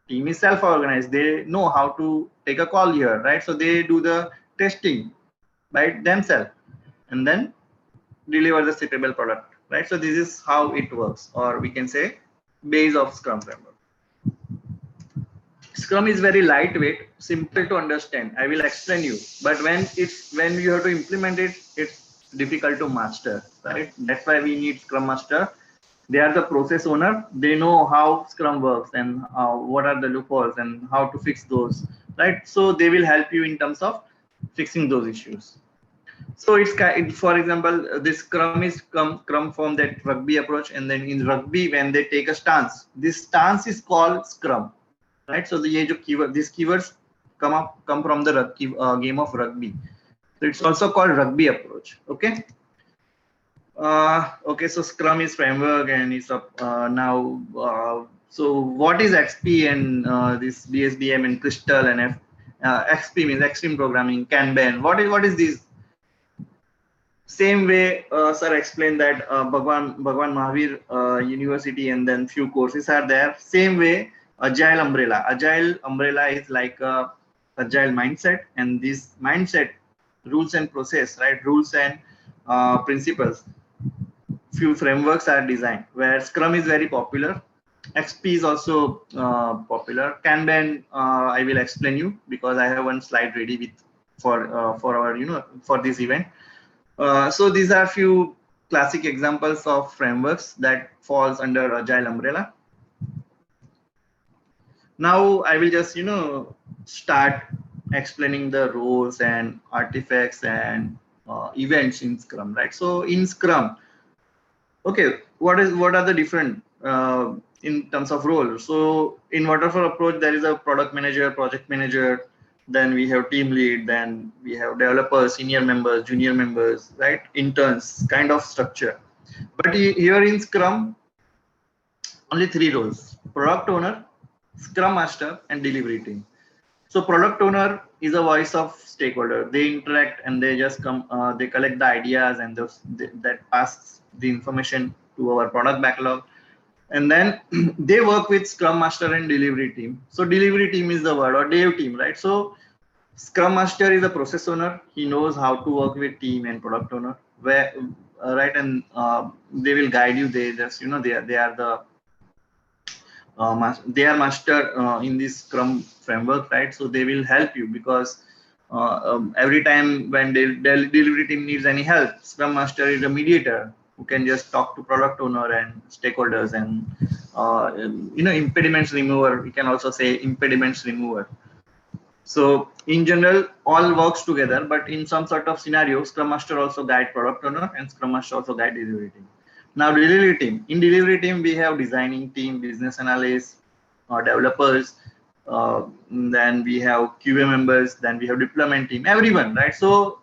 team is self-organized. They know how to take a call here, right? So they do the testing by themselves and then deliver the shippable product, right? So this is how it works, or we can say base of Scrum framework. Scrum is very lightweight, simple to understand. I will explain you, but when you have to implement it, it's difficult to master, right? That's why we need Scrum Master. They are the process owner. They know how Scrum works and what are the loopholes and how to fix those, right? So they will help you in terms of fixing those issues. So it's, for example, this Scrum is come from that rugby approach, and then in rugby, when they take a stance, this stance is called Scrum, right? So these keywords come from the game of rugby. So it's also called rugby approach. Okay. Okay, so Scrum is framework, and it's up now. So what is XP and this BSDM and Crystal and XP means extreme programming, Kanban. What is this? Same way, sir explained that Bhagwan Mahavir University, and then few courses are there. Same way, Agile umbrella. Agile umbrella is like a agile mindset, and this mindset, rules and process, right? Rules and principles. Few frameworks are designed, where Scrum is very popular. XP is also popular. Kanban, I will explain you because I have one slide ready with for our for this event. So these are few classic examples of frameworks that falls under Agile umbrella. Now I will just start explaining the roles and artifacts and events in Scrum, right? So in Scrum, okay, what are the different in terms of role. So in waterfall approach, there is a product manager, project manager, then we have team lead, then we have developers, senior members, junior members, right? Interns, kind of structure. But here in Scrum, only 3 roles: product owner, Scrum master, and delivery team. So product owner is a voice of stakeholder. They interact and they just come, they collect the ideas and that passes the information to our product backlog. And then they work with Scrum master and delivery team. So delivery team is the word, or dev team, right? So Scrum master is a process owner. He knows how to work with team and product owner, where right, and they will guide you. They just, you know, they are the they are master in this Scrum framework, right? So they will help you, because every time when delivery team needs any help, Scrum master is a mediator who can just talk to product owner and stakeholders, and you know, impediments remover. We can also say impediments remover. So in general, all works together, but in some sort of scenario, Scrum master also guide product owner and Scrum master also guide delivery team. Now delivery team, in delivery team, we have designing team, business analysts, developers, then we have QA members, then we have deployment team, everyone, right? So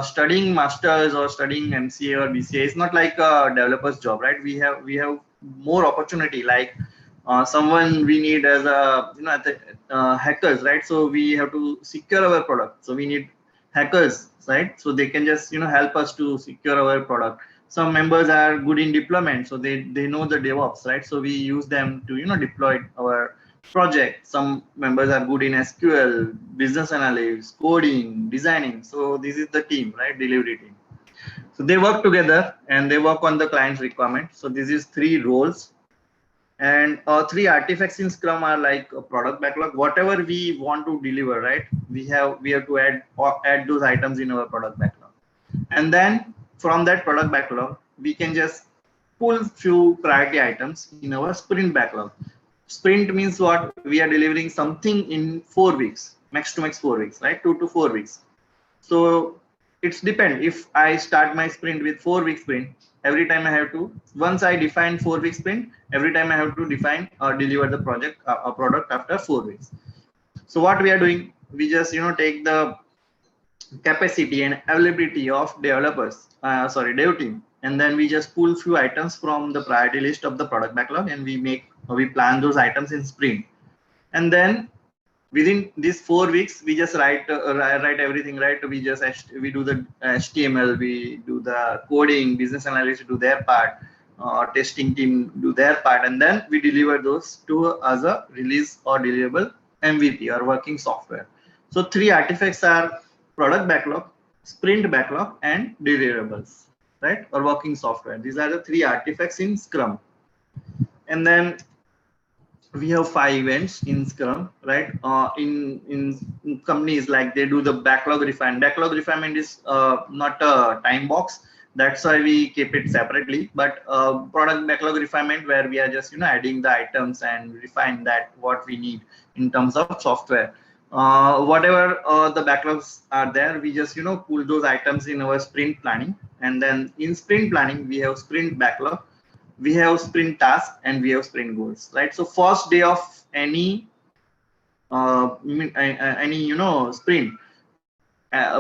studying masters or studying MCA or BCA is not like a developer's job, right? We have more opportunity, like someone we need as a, you know, at the, hackers, right? So we have to secure our product. So we need hackers, right? So they can just, you know, help us to secure our product. Some members are good in deployment, so they know the DevOps, right? So we use them to, you know, deploy our project. Some members are good in SQL, business analysis, coding, designing. So this is the team, right? Delivery team. So they work together and they work on the client's requirement. So this is 3 roles. And 3 artifacts in Scrum are like a product backlog. Whatever we want to deliver, right? We have to add those items in our product backlog. And then from that product backlog, we can just pull few priority items in our sprint backlog. Sprint means what? We are delivering something in 4 weeks, max to max 4 weeks, right? 2 to 4 weeks. So it's depend. If I start my sprint with 4 week sprint, every time I have to, once I define 4 week sprint, every time I have to define or deliver the project, a product after 4 weeks. So what we are doing, we just, you know, take the capacity and availability of developers, dev team, and then we just pull few items from the priority list of the product backlog, and we plan those items in sprint. And then within these 4 weeks, we just write everything, right? We do the HTML, we do the coding, business analysts do their part, testing team do their part, and then we deliver those to as a release or deliverable MVP or working software. So 3 artifacts are product backlog, sprint backlog, and deliverables, right? Or working software. These are the 3 artifacts in Scrum. And then we have 5 events in Scrum, right? In companies, like they do the backlog refinement. Backlog refinement is not a time box. That's why we keep it separately. But product backlog refinement, where we are just, you know, adding the items and refine that what we need in terms of software. Whatever the backlogs are there, we just, you know, pull those items in our sprint planning. And then in sprint planning, we have sprint backlog, we have sprint task, and we have sprint goals, right? So first day of any you know, sprint,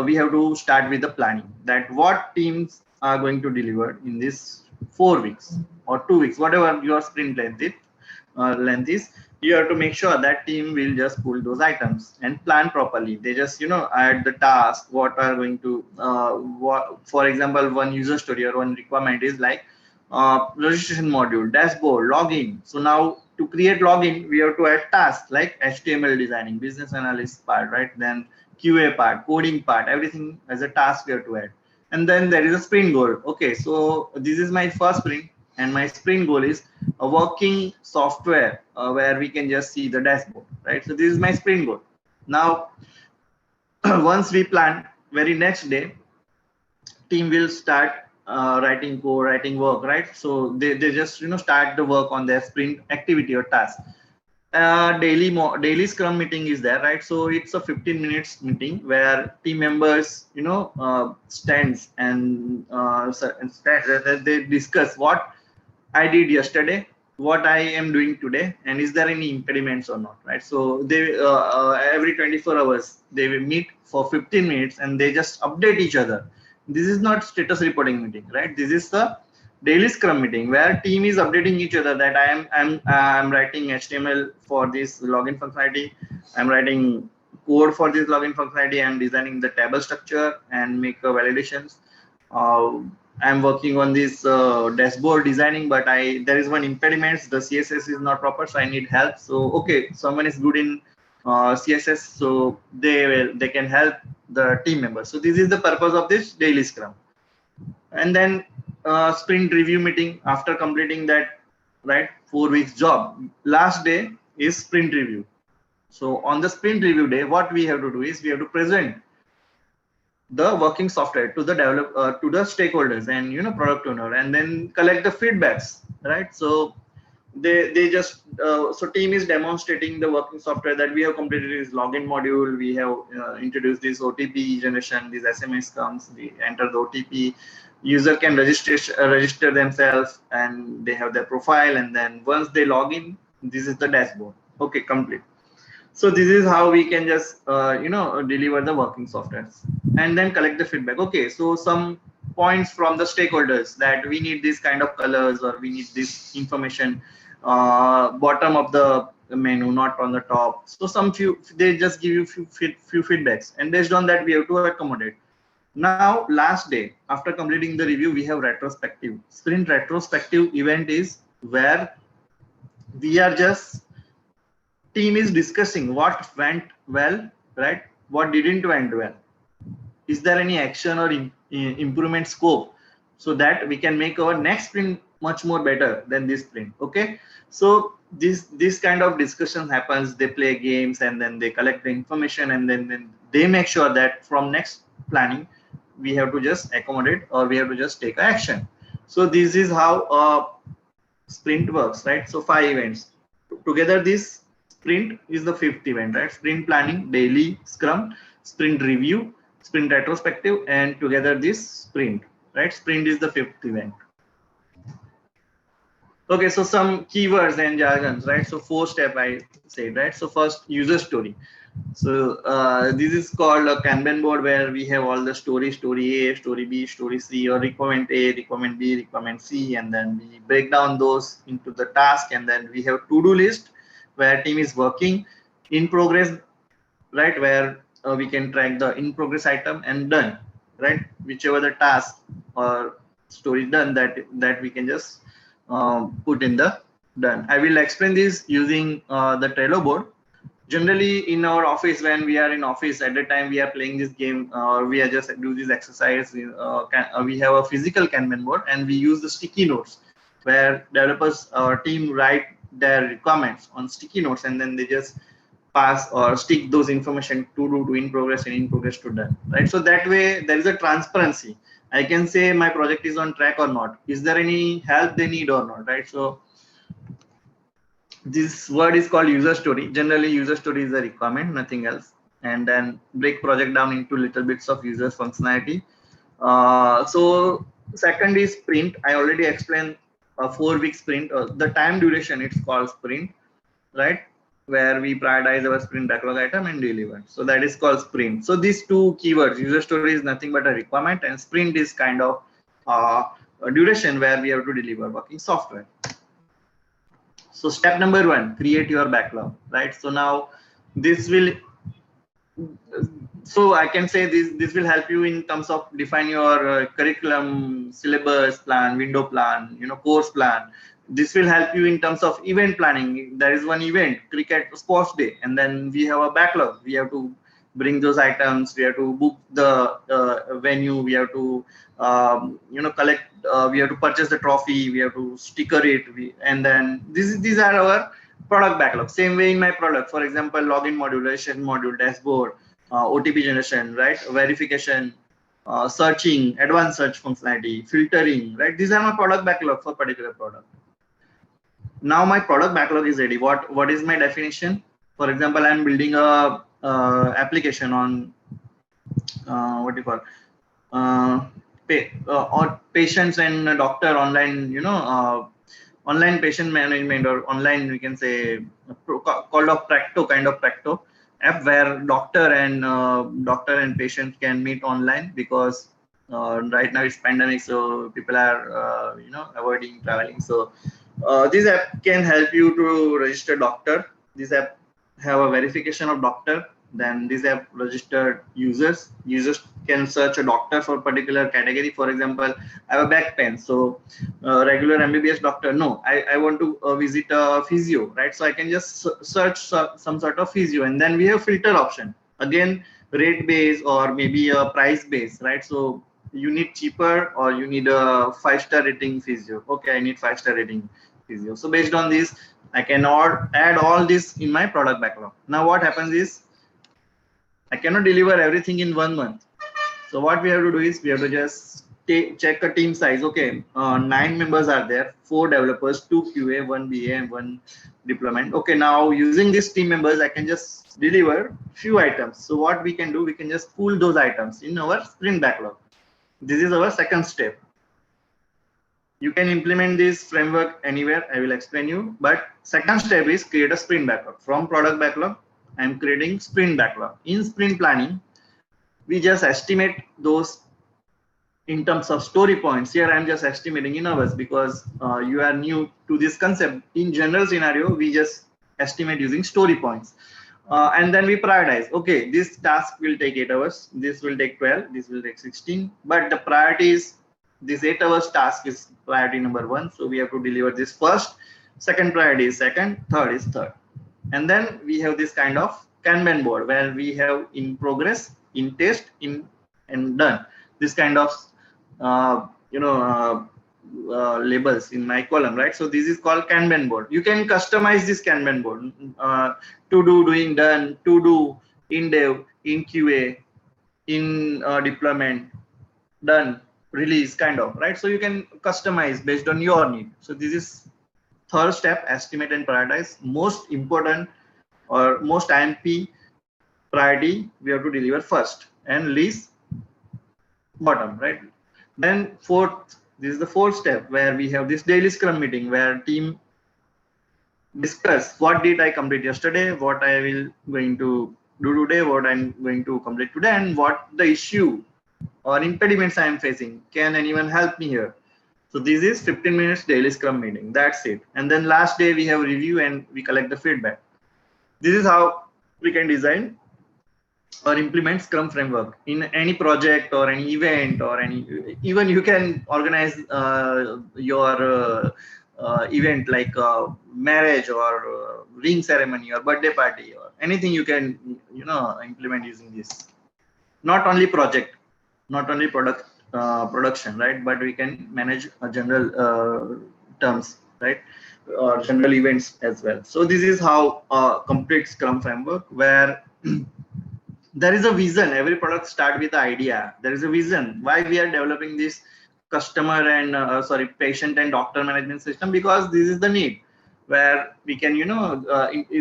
we have to start with the planning, that what teams are going to deliver in this 4 weeks or 2 weeks, whatever your sprint length is. You have to make sure that team will just pull those items and plan properly. They just, you know, add the task, what are going to for example, one user story or one requirement is like registration module, dashboard, login. So now to create login, we have to add tasks like HTML designing, business analyst part, right? Then QA part, coding part, everything as a task we have to add. And then there is a sprint goal. Okay, so this is my first sprint, and my sprint goal is a working software where we can just see the dashboard, right? So this is my sprint goal. Now, once we plan, very next day, team will start writing code, writing work, right? So they just, you know, start the work on their sprint activity or task. Daily Scrum meeting is there, right? So it's a 15 minutes meeting where team members, you know, stands and they discuss what I did yesterday, what I am doing today, and is there any impediments or not, right? So they every 24 hours they will meet for 15 minutes and they just update each other. This is not status reporting meeting, right? This is the daily scrum meeting where team is updating each other that I'm writing HTML for this login functionality, I'm writing code for this login functionality, I'm designing the table structure and make validations. I'm working on this dashboard designing, but there is one impediment. The CSS is not proper, so I need help. So okay, someone is good in CSS, so they can help the team members. So this is the purpose of this daily scrum. And then sprint review meeting after completing that, right, 4 weeks job. Last day is sprint review. So on the sprint review day, what we have to do is we have to present the working software to the to the stakeholders and product owner, and then collect the feedbacks, right? So they just so team is demonstrating the working software that we have completed this login module, we have introduced this OTP generation, this SMS comes, we enter the OTP, user can register themselves and they have their profile, and then once they log in, this is the dashboard. Okay, complete. So this is how we can just deliver the working softwares and then collect the feedback. Okay, so some points from the stakeholders that we need this kind of colors or we need this information bottom of the menu, not on the top. So they just give you few feedbacks, and based on that we have to accommodate. Now last day after completing the review, we have retrospective. Sprint retrospective event is where we are just team is discussing what went well, right? What didn't went well. Is there any action or improvement scope so that we can make our next sprint much more better than this sprint? Okay, so this kind of discussion happens. They play games and then they collect the information, and then they make sure that from next planning we have to just accommodate or we have to just take action. So this is how sprint works, right? So 5 events together. This sprint is the 5th event, right? Sprint planning, daily scrum, sprint review, sprint retrospective, and together this sprint, right? Sprint is the 5th event. Okay, so some keywords and jargons, right? So 4 step I said, right? So first, user story. So this is called a Kanban board where we have all the story A, story B, story C, or requirement A, requirement B, requirement C, and then we break down those into the task, and then we have to-do list where team is working, in progress, right, where we can track the in progress item, and done, right, whichever the task or story done that we can just put in the done. I will explain this using the Trello board. Generally in our office, when we are in office, at the time we are playing this game or we are just do this exercise, we have a physical Kanban board and we use the sticky notes where developers or team write their requirements on sticky notes, and then they just pass or stick those information to do to in progress and in progress to done, right? So that way there is a transparency. I can say my project is on track or not, is there any help they need or not, right? So this word is called user story. Generally user story is a requirement, nothing else, and then break project down into little bits of user functionality. So second is sprint. I already explained a 4-week sprint. The time duration, it's called sprint, right, where we prioritize our sprint backlog item and deliver. So that is called sprint. So these two keywords, user story is nothing but a requirement, and sprint is kind of a duration where we have to deliver working software. So step number 1, create your backlog, right? So now this will, so I can say this will help you in terms of define your curriculum, syllabus plan, window plan, course plan. This will help you in terms of event planning. There is one event, cricket sports day, and then we have a backlog. We have to bring those items, we have to book the venue, we have to collect, we have to purchase the trophy, we have to sticker it, and then these are our product backlog. Same way in my product, for example, login module, registration module, dashboard, OTP generation, right, verification, searching, advanced search functionality, filtering, right? These are my product backlog for particular product. Now my product backlog is ready. What is my definition? For example, I'm building a application on what do you call or patients and doctor online online patient management, or online, we can say, called a Practo, kind of Practo app, where doctor and patient can meet online, because right now it's pandemic, so people are avoiding traveling. So this app can help you to register doctor. This app have a verification of doctor. Then this app registered users. Users can search a doctor for particular category. For example, I have a back pain, so regular MBBS doctor, no, I want to visit a physio, right? So I can just search some sort of physio, and then we have filter option, again rate base or maybe a price base, right? So you need cheaper, or you need a 5-star rating physio. Okay, I need 5-star rating physio. So based on this, I can add all this in my product backlog. Now what happens is, I cannot deliver everything in 1 month. So what we have to do is, we have to just check a team size. Okay, 9 members are there, 4 developers, 2 QA, 1 BA, and 1 deployment. Okay, now using these team members, I can just deliver few items. So what we can do, we can just pull those items in our sprint backlog. This is our second step. You can implement this framework anywhere, I will explain you. But second step is create a sprint backlog. From product backlog, I am creating sprint backlog. In sprint planning, we just estimate those in terms of story points. Here I am just estimating in hours, because you are new to this concept. In general scenario, we just estimate using story points. And then we prioritize. Okay, this task will take 8 hours, this will take 12, this will take 16, but the priority is, this 8 hours task is priority number 1, so we have to deliver this first. Second priority is second, third is third. And then we have this kind of Kanban board, where we have in progress, in test, in and done, this kind of labels in my column, right? So this is called Kanban board. You can customize this Kanban board, to do, doing, done, to do, in dev, in QA, in deployment, done, release, kind of, right? So you can customize based on your need. So this is third step, estimate and prioritize. Most important, or most IMP priority, we have to deliver first, and least bottom, right? Then fourth, this is the fourth step, where we have this daily scrum meeting, where team discuss what did I complete yesterday, what I will going to do today, what I'm going to complete today, and what the issue or impediments I am facing. Can anyone help me here? So this is 15 minutes daily scrum meeting. That's it. And then last day we have review and we collect the feedback. This is how we can design or implement Scrum framework in any project or any event, or any, even you can organize your event like marriage or ring ceremony or birthday party or anything, you can implement using this. Not only project, not only production, right? But we can manage a general terms, right? Or general events as well. So this is how complete Scrum framework, where there is a vision. Every product start with the idea. There is a vision why we are developing this customer and patient and doctor management system, because this is the need, where we can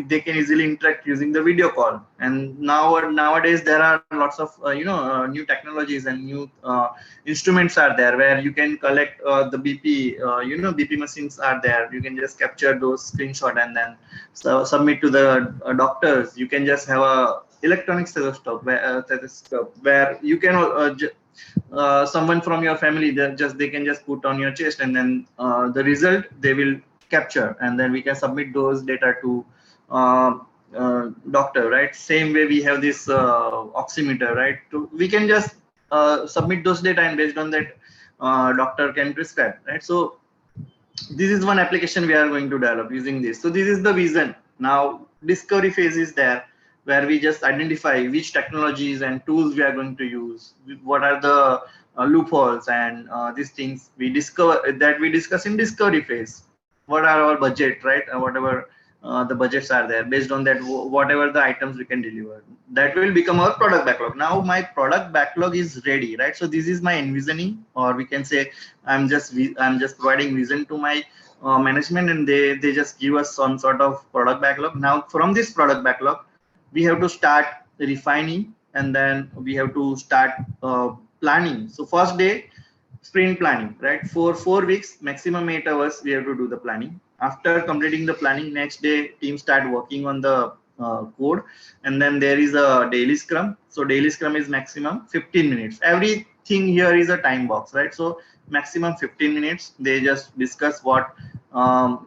they can easily interact using the video call. And nowadays there are lots of new technologies and new instruments are there, where you can collect the BP BP machines are there. You can just capture those screenshot and then submit to the doctors. You can just have a electronic stethoscope where you can someone from your family, they can just put on your chest, and then the result they will capture, and then we can submit those data to doctor, right? Same way we have this oximeter, right? We can just submit those data, and based on that doctor can prescribe, right? So this is one application we are going to develop using this. So this is the vision. Now discovery phase is there, where we just identify which technologies and tools we are going to use, what are the loopholes, and these things we discuss in discovery phase. What are our budget, right? Whatever the budgets are there, based on that, whatever the items we can deliver, that will become our product backlog. Now my product backlog is ready, right? So this is my envisioning, or we can say I'm just providing vision to my management, and they just give us some sort of product backlog. Now from this product backlog, we have to start refining, and then we have to start planning. So first day, sprint planning, right? For 4 weeks, maximum 8 hours, we have to do the planning. After completing the planning, next day team start working on the code, and then there is a daily scrum. So daily scrum is maximum 15 minutes. Everything here is a time box, right? So maximum 15 minutes. They just discuss what are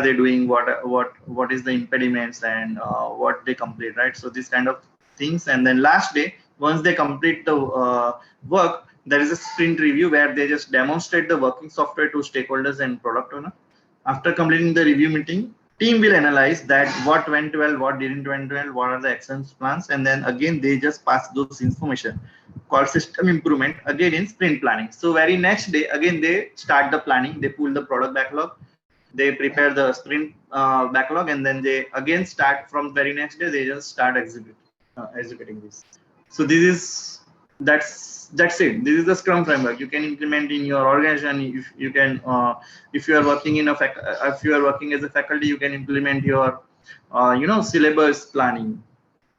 they doing, what is the impediments, and what they complete, right? So this kind of things. And then last day, once they complete the work, there is a sprint review where they just demonstrate the working software to stakeholders and product owner. After completing the review meeting, team will analyze that what went well, what didn't went well, what are the action plans, and then again they just pass those information called system improvement again in sprint planning. So very next day again they start the planning, they pull the product backlog, they prepare the sprint backlog, and then they again start from very next day, they just start executing this. So that's it. This is the Scrum framework. You can implement in your organization. If you can, if you are working in if you are working as a faculty, you can implement your, syllabus planning.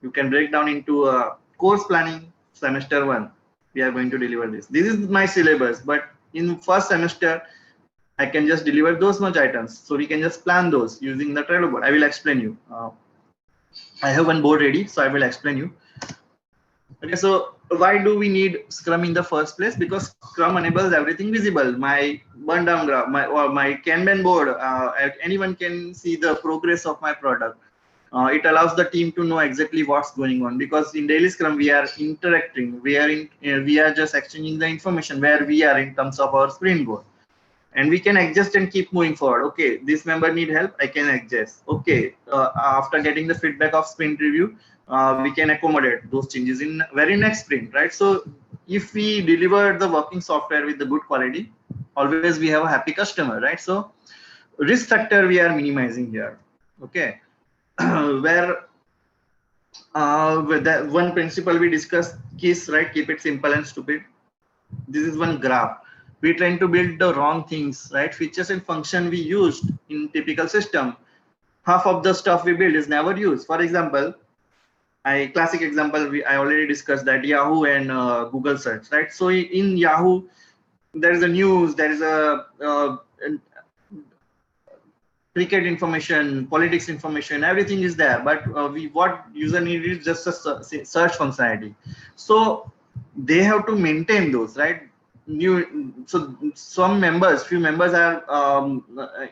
You can break down into course planning. Semester 1, we are going to deliver this. This is my syllabus, but in first semester, I can just deliver those much items. So we can just plan those using the Trello board. I will explain you. I have one board ready, so I will explain you. Okay, so why do we need Scrum in the first place? Because Scrum enables everything visible. My burn down graph, my Kanban board, anyone can see the progress of my product. It allows the team to know exactly what's going on, because in daily Scrum we are interacting, we are just exchanging the information where we are in terms of our sprint goal, and we can adjust and keep moving forward. Okay, this member need help, I can adjust. Okay, after getting the feedback of sprint review, we can accommodate those changes in very next sprint, right? So if we deliver the working software with the good quality, always we have a happy customer, right? So risk factor we are minimizing here. Okay. Where with that one principle we discussed, KISS, right? Keep it simple and stupid. This is one graph. We trying to build the wrong things, right? Features and function we used in typical system. Half of the stuff we build is never used. For example, classic example, I already discussed that Yahoo and Google search, right? So in Yahoo, there is a news, there is a cricket information, politics information, everything is there. But what user need is just a search functionality. So they have to maintain those, right? So some members, few members are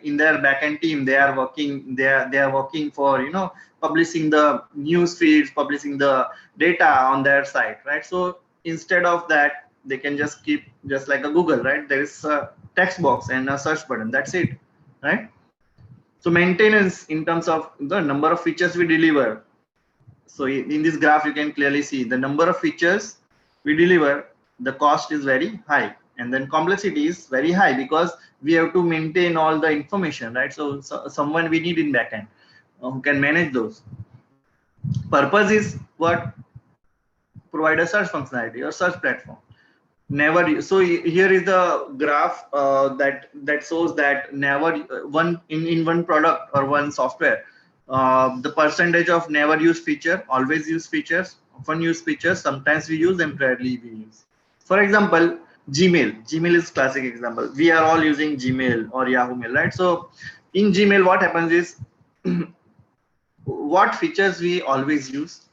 in their backend team. They are working. They are working for publishing the news feeds, publishing the data on their site, right? So instead of that, they can just keep just like a Google, right? There is a text box and a search button. That's it, right? So maintenance in terms of the number of features we deliver. So in this graph, you can clearly see the number of features we deliver, the cost is very high, and then complexity is very high because we have to maintain all the information, right? So someone we need in backend who can manage those. Purpose is what? Provide a search functionality or search platform. Never. So here is the graph that shows that never in one product or one software, the percentage of never use feature, always use features, often use features, sometimes we use them, rarely we use. For example, Gmail is classic example. We are all using Gmail or Yahoo Mail, right? So in Gmail, what happens is what features we always use?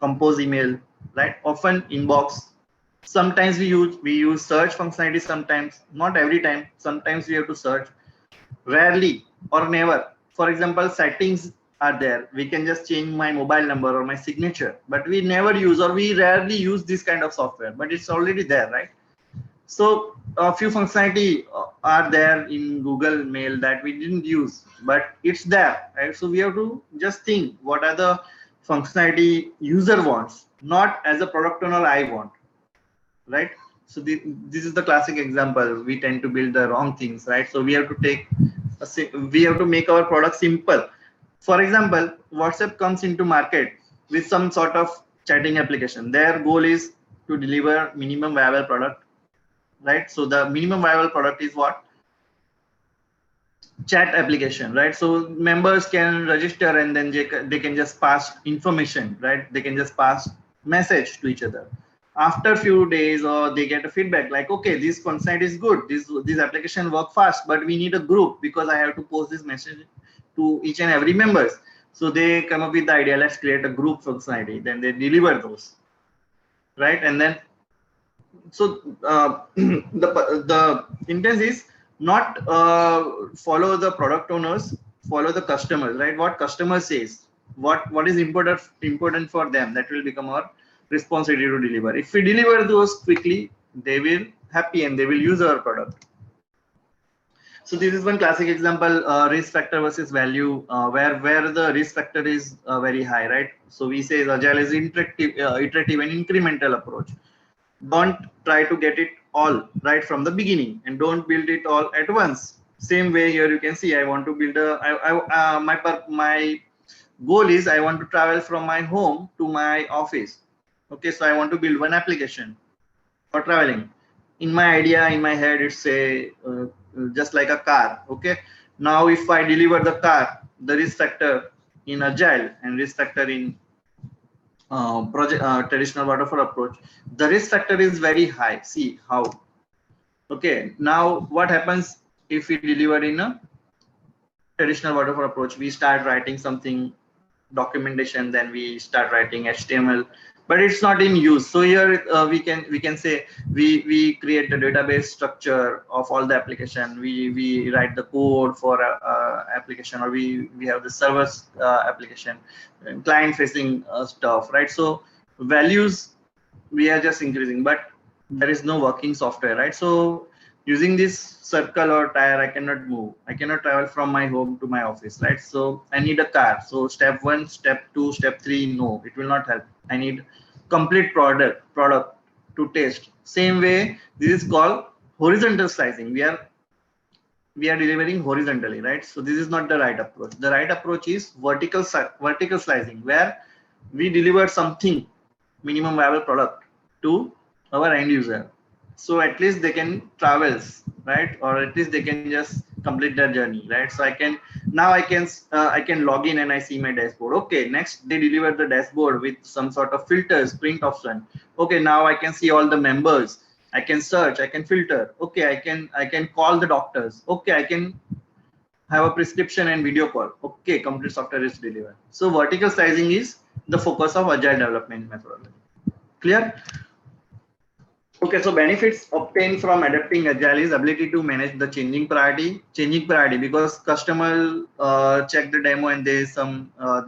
Compose email, right? Often inbox. Sometimes we use search functionality, sometimes, not every time, sometimes we have to search. Rarely or never. For example, settings are there. We can just change my mobile number or my signature, but we never use or we rarely use this kind of software, but it's already there, right? So a few functionality are there in Google Mail that we didn't use, but it's there, right? So we have to just think what are the functionality user wants, not as a product owner I want. Right? So this is the classic example. We tend to build the wrong things, right? So we have to make our product simple. For example, WhatsApp comes into market with some sort of chatting application. Their goal is to deliver minimum viable product, right? So the minimum viable product is what? Chat application, right? So members can register and then they can just pass information, right? They can just pass message to each other. after few days, or they get a feedback like, okay, this content is good, this application work fast, but we need a group because I have to post this message to each and every members. So they come up with the idea, let's create a group functionality. Then they deliver those, right? And then so the intent is not follow the product owners, follow the customers, right? What customer says, what is important for them, that will become our responsibility to deliver. If we deliver those quickly, they will happy and they will use our product. So this is one classic example, risk factor versus value, where the risk factor is very high, right? So we say agile is iterative and incremental approach. Don't try to get it all right from the beginning, and don't build it all at once. Same way here, you can see I want to build my goal is I want to travel from my home to my office. Okay, so I want to build one application for traveling. In my idea, in my head, it's just like a car. Okay, now if I deliver the car, the risk factor in agile and risk factor in traditional waterfall approach, the risk factor is very high. See how. Okay, now what happens if we deliver in a traditional waterfall approach? We start writing something documentation, then we start writing HTML, but it's not in use. So here we can say we create the database structure of all the application. We write the code for application, or we have the servers application, client facing stuff, right? So values we are just increasing, but there is no working software, right? So using this circle or tire, I cannot move. I cannot travel from my home to my office, right? So I need a car. So step 1, step 2, step 3, no, it will not help. I need complete product to test. Same way, this is called horizontal slicing. We are delivering horizontally, right? So this is not the right approach. The right approach is vertical slicing, where we deliver something, minimum viable product, to our end user. So at least they can travel, right? Or at least they can just complete their journey, right? So I can log in and I see my dashboard. Okay, next they deliver the dashboard with some sort of filters, print option. Okay, now I can see all the members. I can search, I can filter. Okay, I can call the doctors. Okay, I can have a prescription and video call. Okay, complete software is delivered. So vertical slicing is the focus of agile development methodology. Clear? Okay, so benefits obtained from adapting agile is ability to manage the changing priority, because customer check the demo and they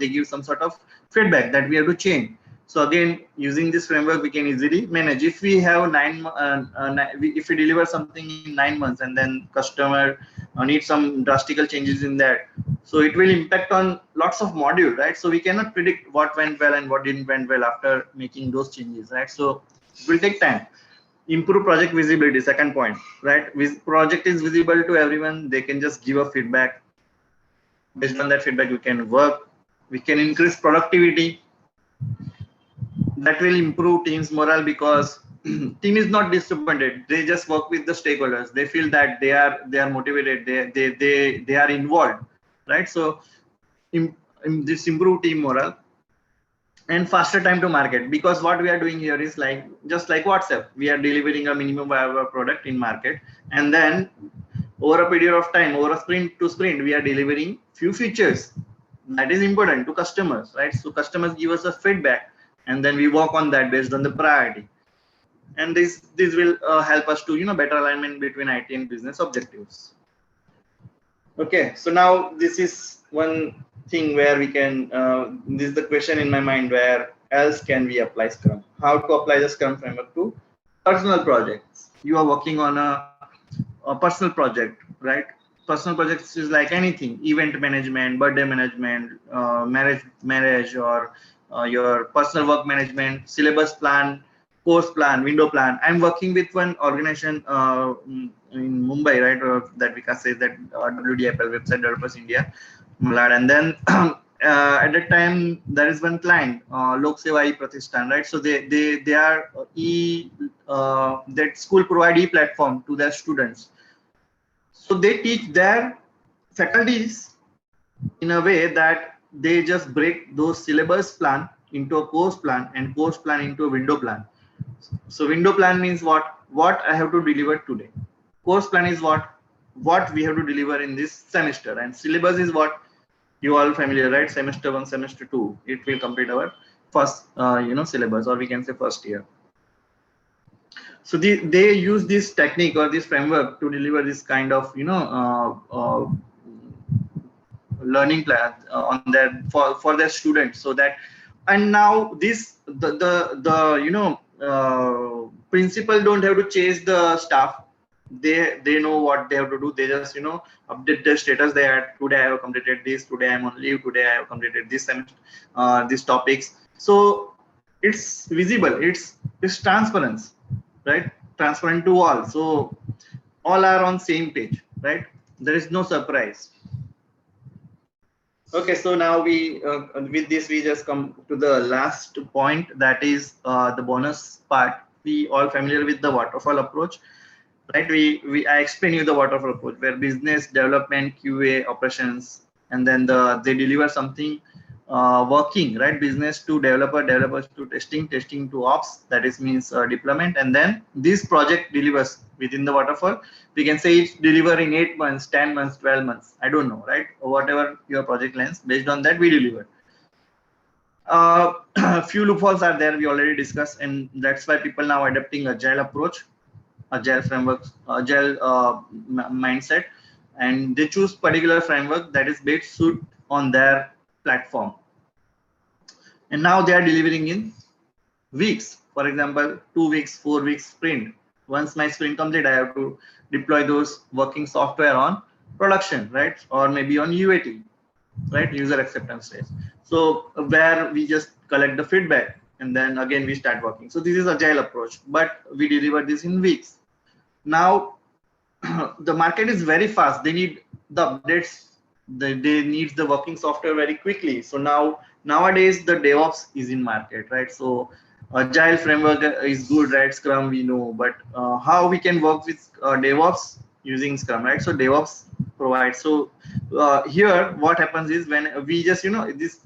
give some sort of feedback that we have to change. So again, using this framework, we can easily manage. If we have if we deliver something in 9 months and then customer needs some drastical changes in that, so it will impact on lots of modules, right? So we cannot predict what went well and what didn't went well after making those changes, right? So it will take time. Improve project visibility, second point, right? Project is visible to everyone. They can just give a feedback. Based on that feedback, we can work. We can increase productivity. That will improve team's morale, because team is not disappointed. They just work with the stakeholders. They feel that they are motivated. They are involved, right? So this improve team morale. And faster time to market, because what we are doing here is just like WhatsApp, we are delivering a minimum viable product in market, and then over a period of time, over a sprint to sprint, we are delivering few features. That is important to customers, right? So customers give us a feedback, and then we work on that based on the priority, and this will help us to better alignment between IT and business objectives. Okay, so now this is one thing where we can this is the question in my mind, where else can we apply Scrum? How to apply the Scrum framework to personal projects? You are working on a personal project, right? Personal projects is like anything: event management, birthday management, marriage, or your personal work management, syllabus plan, course plan, window plan. I'm working with one organization in Mumbai, right? That Vikas says that WDFL, Website Developers India, Malad. And then at that time, there is one client, Lok Seva E-Pratishthan, right? So they are that school provide e-platform to their students. So they teach their faculties in a way that they just break those syllabus plan into a course plan and course plan into a window plan. So window plan means what I have to deliver today. Course plan is what we have to deliver in this semester, and syllabus is what you all familiar, right? Semester 1, semester 2, it will complete our first syllabus, or we can say first year. So they use this technique or this framework to deliver this kind of learning plan on their for their students. So that, and now this principal don't have to chase the staff. They know what they have to do. They just update their status. They are, today I have completed this, today I'm on leave, today I have completed this semester, these topics. So it's visible, it's transparent, right? Transparent to all. So all are on same page, right? There is no surprise. Okay, so now we with this we just come to the last point, that is the bonus part. We all familiar with the waterfall approach, right? I explain you the waterfall approach, where business, development, QA, operations, and then they deliver something working, right? Business to developer, developers to testing, testing to ops, that is means deployment, and then this project delivers within the waterfall. We can say it's deliver in 8 months, 10 months, 12 months, I don't know, right? Or whatever your project length, based on that we deliver. Few loopholes are there, we already discussed, and that's why people now adopting agile approach, agile framework, agile mindset, and they choose particular framework that is best suit on their platform. And now they are delivering in weeks. For example, 2 weeks, 4 weeks sprint. Once my sprint complete, I have to deploy those working software on production, right? Or maybe on UAT, right? User acceptance test. So where we just collect the feedback and then again we start working. So this is agile approach, but we deliver this in weeks. Now the market is very fast. They need the updates. They need the working software very quickly. So nowadays the DevOps is in market, right? So agile framework is good, right? Scrum we know, but how we can work with DevOps using Scrum, right? So DevOps provides. So here what happens is, when we just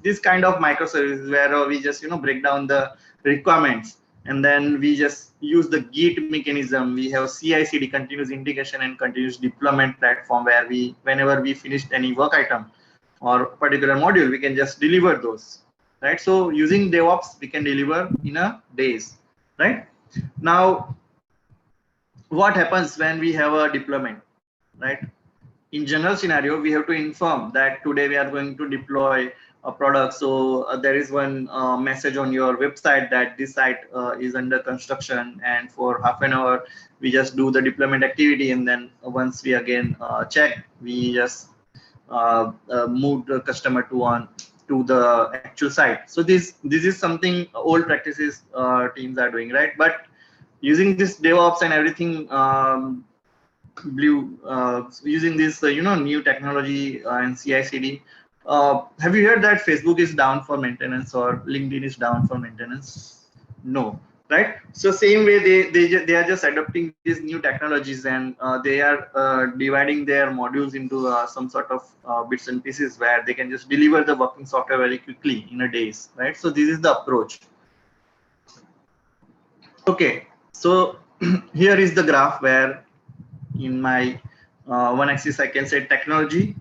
this kind of microservices where we just break down the requirements, and then we just use the Git mechanism. We have CI/CD, continuous integration and continuous deployment platform, where whenever we finished any work item or particular module, we can just deliver those, right? So using DevOps, we can deliver in a days, right? Now, what happens when we have a deployment, right? In general scenario, we have to inform that today we are going to deploy a product. So there is one message on your website that this site is under construction, and for half an hour we just do the deployment activity, and then once we again check, we just move the customer to the actual site. So this is something old practices teams are doing, right? But using this DevOps and everything, using this new technology and CI/CD. Have you heard that Facebook is down for maintenance or LinkedIn is down for maintenance? No, right? So same way they are just adopting these new technologies, and they are dividing their modules into some sort of bits and pieces where they can just deliver the working software very quickly in a days, right? So this is the approach. Okay, so here is the graph where in my one axis I can say technology,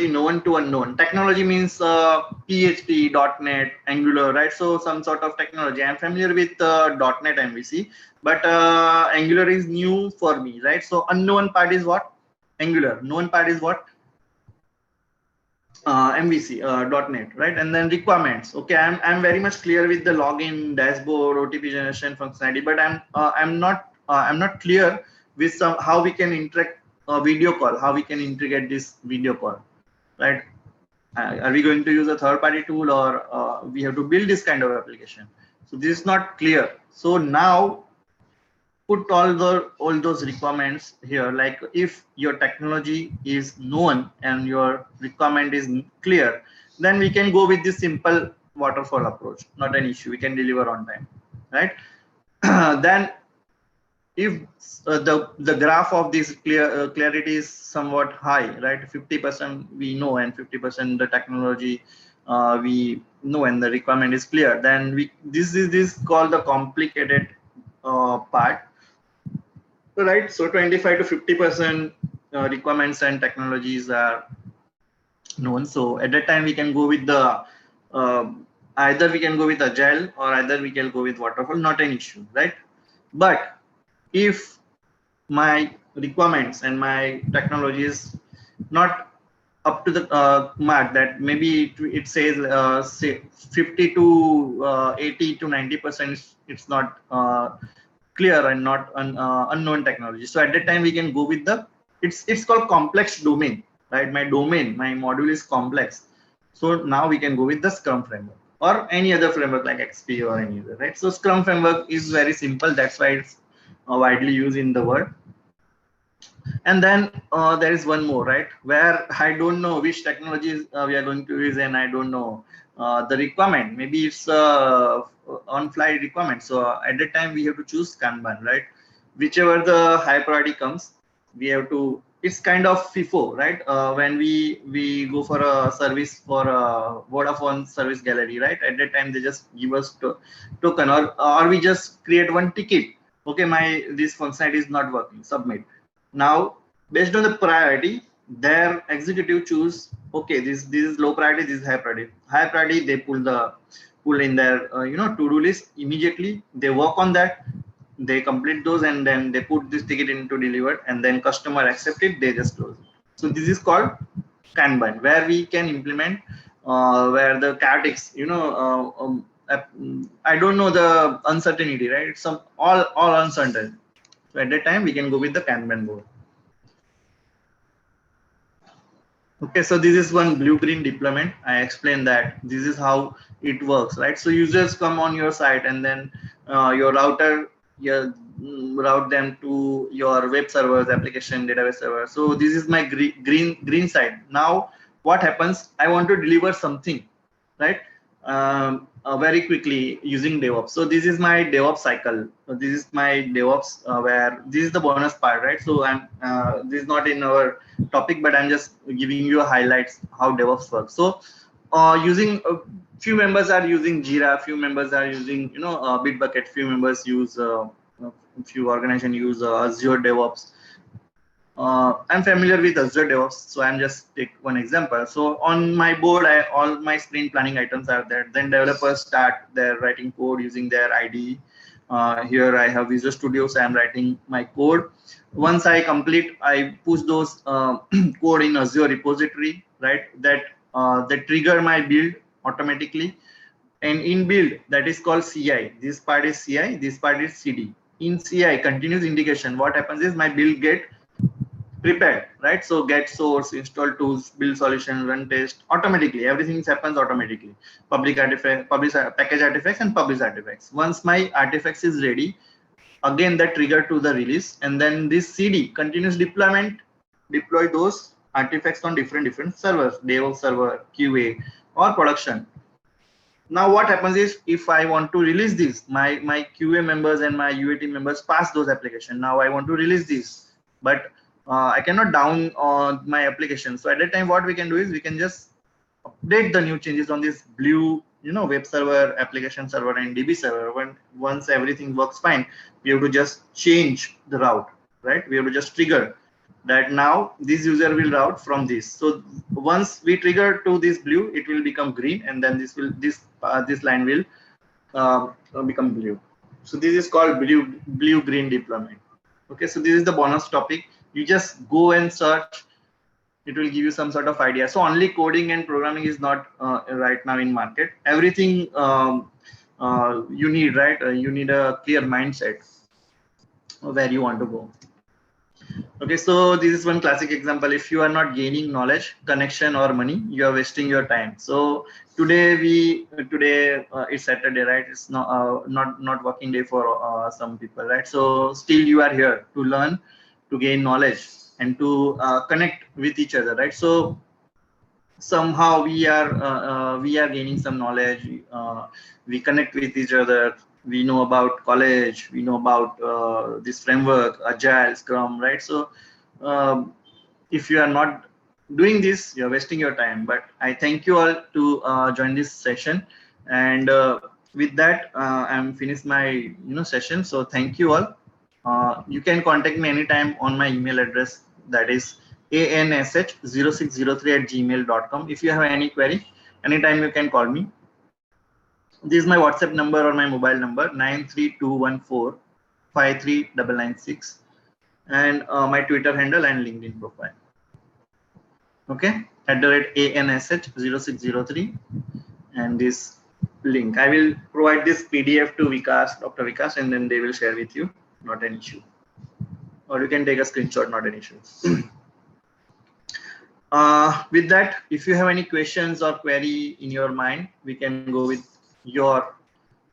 known to unknown. Technology means PHP, .NET, Angular, right? So some sort of technology. I'm familiar with .NET MVC, but Angular is new for me, right? So unknown part is what? Angular. Known part is what? MVC, .NET, right? And then requirements. Okay, I'm very much clear with the login, dashboard, OTP generation functionality, but I'm not clear with how we can interact a video call, how we can integrate this video call, right? Are we going to use a third-party tool, or we have to build this kind of application? So this is not clear. So now put all those requirements here. Like if your technology is known and your requirement is clear, then we can go with this simple waterfall approach. Not an issue. We can deliver on time, right? Then if the graph of this clarity is somewhat high, right? 50% we know and 50% the technology we know and the requirement is clear, then this is called the complicated part, right? So 25 to 50% requirements and technologies are known. So at that time we can go with the either we can go with agile or either we can go with waterfall, not an issue, right? But if my requirements and my technology is not up to the mark, that maybe it says say 50 to 80 to 90%, it's not clear and not unknown technology. So at that time we can go with the it's called complex domain, right? My module is complex, so now we can go with the Scrum framework or any other framework like XP or any other, right? So Scrum framework is very simple, that's why it's widely used in the world. And then there is one more, right, where I don't know which technologies we are going to use, and I don't know the requirement. Maybe it's on-fly requirement. So at that time we have to choose Kanban, right? Whichever the high priority comes, we have to. It's kind of FIFO, right? When we go for a service for a Vodafone service gallery, right? At that time they just give us token, or we just create one ticket. Okay, this functionality is not working. Submit. Now, based on the priority, their executive choose, okay, this is low priority, this is high priority. High priority, they pull in their to-do list immediately. They work on that, they complete those, and then they put this ticket into delivered, and then customer accept it, they just close it. So this is called Kanban, where we can implement where the characteristics, I don't know the uncertainty, right? It's all uncertain. So at that time, we can go with the Kanban board. Okay, so this is one blue-green deployment. I explained that this is how it works, right? So users come on your site, and then your router, route them to your web servers, application, database server. So this is my green side. Now, what happens? I want to deliver something, right? Very quickly using DevOps. So this is my DevOps cycle. So this is my DevOps where this is the bonus part, right? So this is not in our topic, but I'm just giving you highlights how DevOps works. So using few members are using Jira, few members are using Bitbucket, few members use few organizations use Azure DevOps. I'm familiar with Azure DevOps, so I'm just take one example. So on my board, all my sprint planning items are there. Then developers start their writing code using their IDE. Here I have Visual Studio, so I'm writing my code. Once I complete, I push those code in Azure repository, right? That trigger my build automatically. And in build, that is called CI. This part is CI, this part is CD. In CI, continuous integration, what happens is my build get prepared, right? So get source, install tools, build solution, run test automatically. Everything happens automatically. Public artifact, publish package artifacts, and publish artifacts. Once my artifacts is ready, again that trigger to the release, and then this CD continuous deployment deploy those artifacts on different servers, DevOps server, QA, or production. Now what happens is, if I want to release this, my QA members and my UAT members pass those applications. Now I want to release this, but I cannot down on my application. So at that time, what we can do is we can just update the new changes on this blue, web server, application server, and DB server. Once everything works fine, we have to just change the route, right? We have to just trigger that now this user will route from this. So once we trigger to this blue, it will become green, and then this line will become blue. So this is called blue-green deployment. Okay, so this is the bonus topic. You just go and search, it will give you some sort of idea. So only coding and programming is not right now in market. Everything you need, right? You need a clear mindset where you want to go. Okay, so this is one classic example. If you are not gaining knowledge, connection, or money, you are wasting your time. So today it's Saturday, right? It's not working day for some people, right? So still you are here to learn, to gain knowledge, and to connect with each other, right? So somehow we are gaining some knowledge. We connect with each other. We know about college. We know about this framework, Agile, Scrum, right? So if you are not doing this, you're wasting your time. But I thank you all to join this session. And with that, I'm finished my session. So thank you all. You can contact me anytime on my email address, that is ansh0603@gmail.com. If you have any query, anytime you can call me. This is my WhatsApp number or my mobile number, 93214-53996, and my Twitter handle and LinkedIn profile. Okay, @ansh0603, and this link I will provide this PDF to Vikas, Dr. Vikas, and then they will share with you. Not an issue, or you can take a screenshot. Not an issue. With that, if you have any questions or query in your mind, we can go with your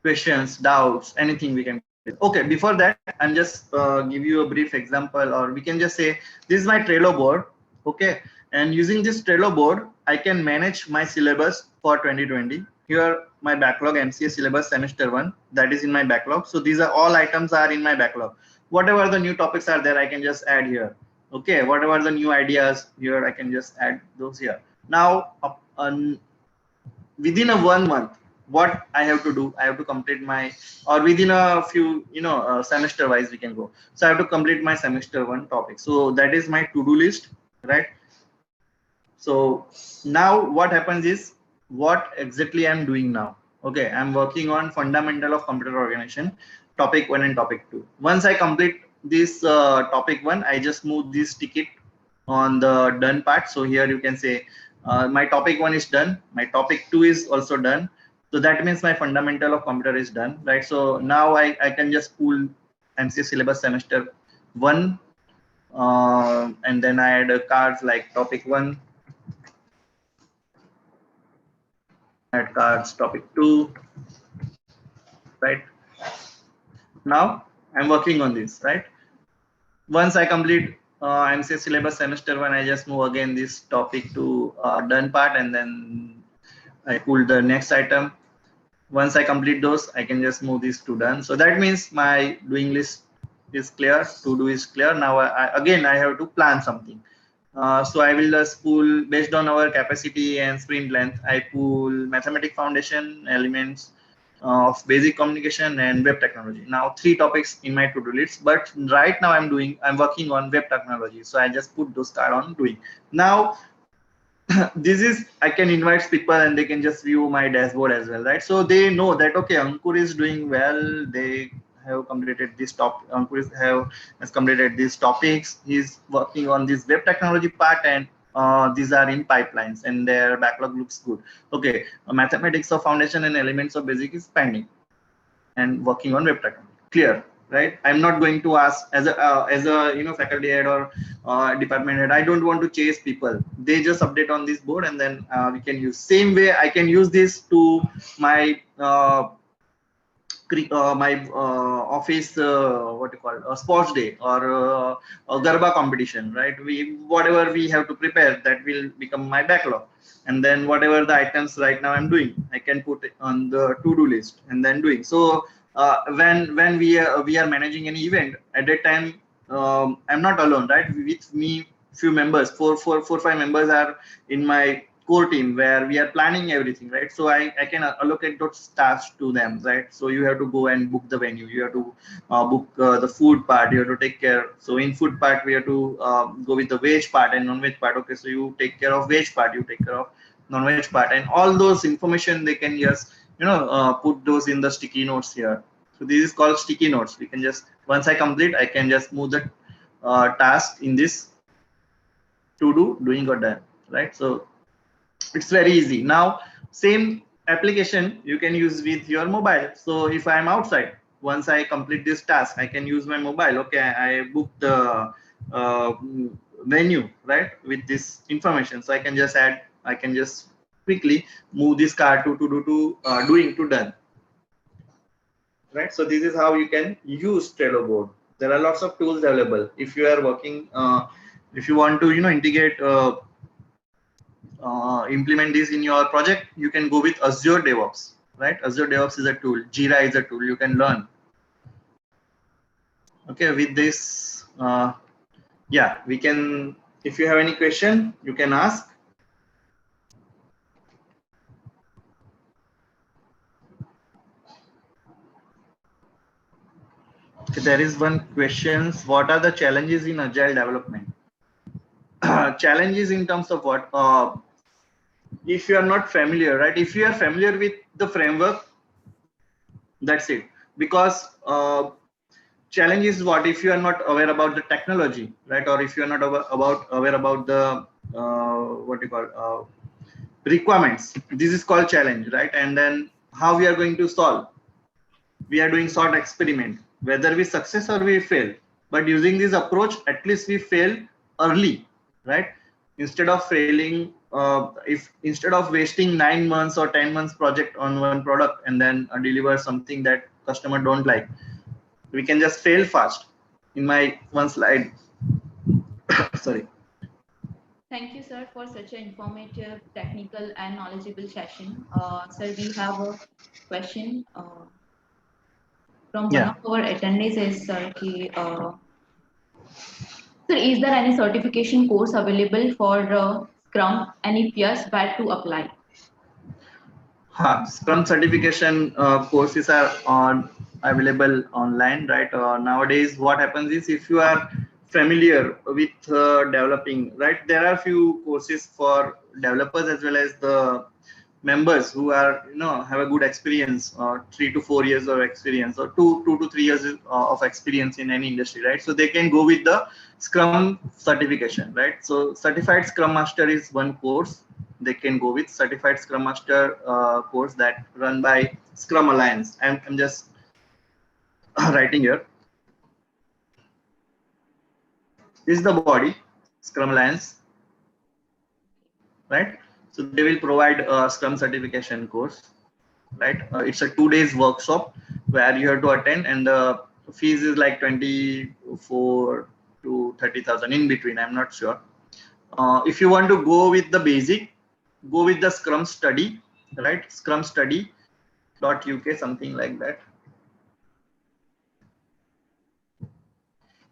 questions, doubts, anything we can. Okay, before that, I'm just give you a brief example, or we can just say this is my Trello board. Okay, and using this Trello board, I can manage my syllabus for 2020. Here, my backlog MCA syllabus semester 1, that is in my backlog. So these are all items are in my backlog. Whatever the new topics are there, I can just add here. Okay, whatever the new ideas here, I can just add those here. Now, within a 1 month, what I have to do, I have to complete my, or within a few, semester wise we can go. So I have to complete my semester 1 topic. So that is my to-do list, right? So now what happens is, what exactly I'm doing now. Okay, I'm working on fundamental of computer organization, topic 1 and topic 2. Once I complete this topic 1, I just move this ticket on the done part. So here you can say my topic 1 is done, my topic 2 is also done. So that means my fundamental of computer is done, right? So now I can just pull MCA syllabus semester 1, and then I add cards like topic 1, add cards topic 2, right? Now I'm working on this, right? Once I complete MCA syllabus semester 1, I just move again this topic to done part, and then I pull the next item. Once I complete those, I can just move this to done. So that means my doing list is clear, to do is clear. Now again I have to plan something. So I will just pull based on our capacity and sprint length. I pull mathematics foundation, elements of basic communication, and web technology. Now 3 topics in my to-do list, but right now I'm working on web technology. So I just put those cards on doing. Now this is, I can invite people and they can just view my dashboard as well, right? So they know that, okay, Ankur is doing well. They have completed this topic. Ankur has completed these topics. He's working on this web technology part, and these are in pipelines and their backlog looks good. Okay, mathematics of foundation and elements of basic is pending and working on web technology. Clear, right? I'm not going to ask as a faculty head or department head. I don't want to chase people. They just update on this board, and then we can use. Same way I can use this to my office, what you call a sports day or a Garba competition, right? Whatever we have to prepare, that will become my backlog. And then whatever the items right now I'm doing, I can put it on the to-do list and then doing. So when we are managing any event, at that time I'm not alone, right? With me, few members, four, 5 members are in my core team where we are planning everything, right? So I can allocate those tasks to them, right? So you have to go and book the venue, you have to book the food part, you have to take care. So in food part, we have to go with the veg part and non-veg part. Okay, so you take care of veg part, you take care of non-veg part, and all those information they can just put those in the sticky notes here. So this is called sticky notes. We can just, once I complete, I can just move the task in this to do, doing or done, right? So it's very easy. Now same application you can use with your mobile. So if I'm outside, once I complete this task, I can use my mobile. Okay, I booked the venue, right, with this information. So I can just add, I can just quickly move this card to doing to done, right? So this is how you can use Trello board. There are lots of tools available. If you are working, if you want to integrate implement this in your project, you can go with Azure DevOps, right? Azure DevOps is a tool. Jira is a tool. You can learn. Okay, with this, yeah, we can If you have any question, you can ask. Okay, there is one question. What are the challenges in agile development? Challenges in terms of what? If you are not familiar, right? If you are familiar with the framework, that's it. Because challenge is what if you are not aware about the technology, right? Or if you are not aware about the what you call requirements. This is called challenge, right? And then how we are going to solve. We are doing sort experiment, whether we success or we fail. But using this approach, at least we fail early, right? Instead of failing, if instead of wasting 9 months or 10 months project on one product and then deliver something that customer don't like, we can just fail fast. In my one slide, sorry. Thank you, sir, for such an informative, technical, and knowledgeable session. Sir, we have a question from one of our attendees. Is sir, sir, is there any certification course available for Scrum? And if yes, where to apply? Scrum certification courses are available online, right? Nowadays, what happens is if you are familiar with developing, right? There are few courses for developers as well as the members who are have a good experience, 3 to 4 years of experience or 2 to 3 years of experience in any industry, right? So they can go with the Scrum certification, right? So certified Scrum Master is one course they can go with. Certified Scrum Master course that run by Scrum Alliance. I'm just writing here. This is the body, Scrum Alliance, right? So they will provide a Scrum certification course, right? It's a 2 days workshop where you have to attend, and the fees is like 24 to 30,000 in between. I'm not sure. If you want to go with the basic, go with the Scrum Study, right? scrumstudy.uk, something like that,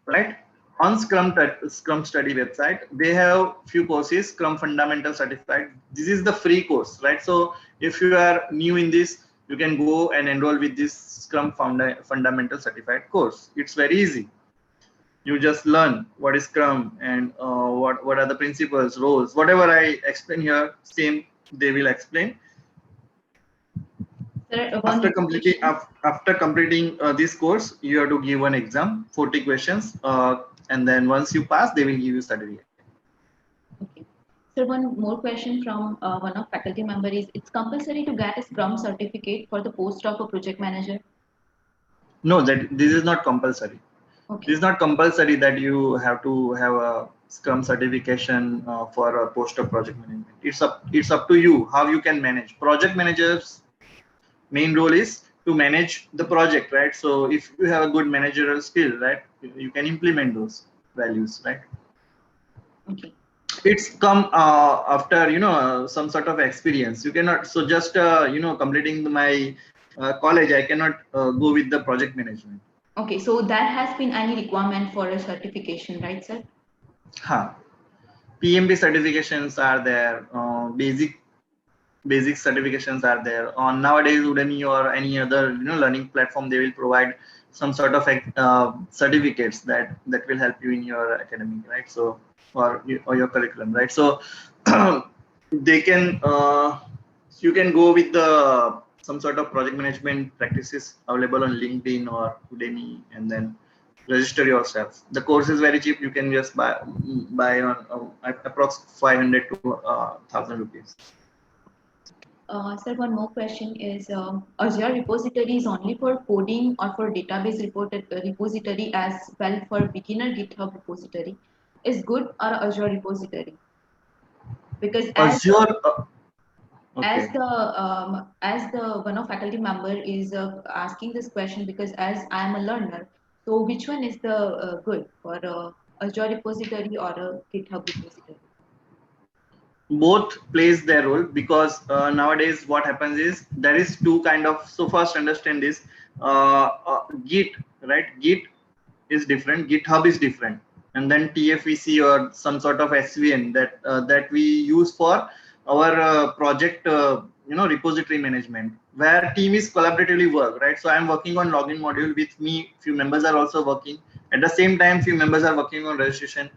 right? On Scrum Study website, they have few courses. Scrum Fundamental Certified. This is the free course, right? So if you are new in this, you can go and enroll with this Scrum Fundamental Certified course. It's very easy. You just learn what is Scrum and what are the principles, roles, whatever I explain here, same they will explain. Sir, after completing this course, you have to give one exam, 40 questions, and then once you pass, they will give you certificate. Okay. So one more question from one of faculty member is: it's compulsory to get a Scrum certificate for the post of a project manager? No, this is not compulsory. Okay. This is not compulsory that you have to have a Scrum certification for a post of project management. It's up to you how you can manage. Project managers' main role is to manage the project, right? So if you have a good managerial skill, right, you can implement those values, right? Okay. It's come after some sort of experience. You cannot, so just completing my college, I cannot go with the project management. Okay, so that has been any requirement for a certification, right, sir? PMP certifications are there, basic certifications are there. On nowadays Udemy or any other learning platform, they will provide some sort of certificates that will help you in your academic, right? So or your curriculum, right? So they can you can go with the some sort of project management practices available on LinkedIn or Udemy, and then register yourself. The course is very cheap. You can just buy on approx 500 to 1,000 rupees. Sir, one more question is: Azure repository is only for coding or for database repository as well for beginner GitHub repository? Is good or Azure repository? Because Azure. as the one of faculty member is asking this question, because as I am a learner, so which one is the good for Azure repository or a GitHub repository? Both plays their role, because nowadays what happens is there is two kind of. So first understand this, Git, right? Git is different, GitHub is different. and then TFVC or some sort of SVN that we use for our project repository management, where team is collaboratively work, right? So I'm working on login module. With me, few members are also working at the same time. Few members are working on registration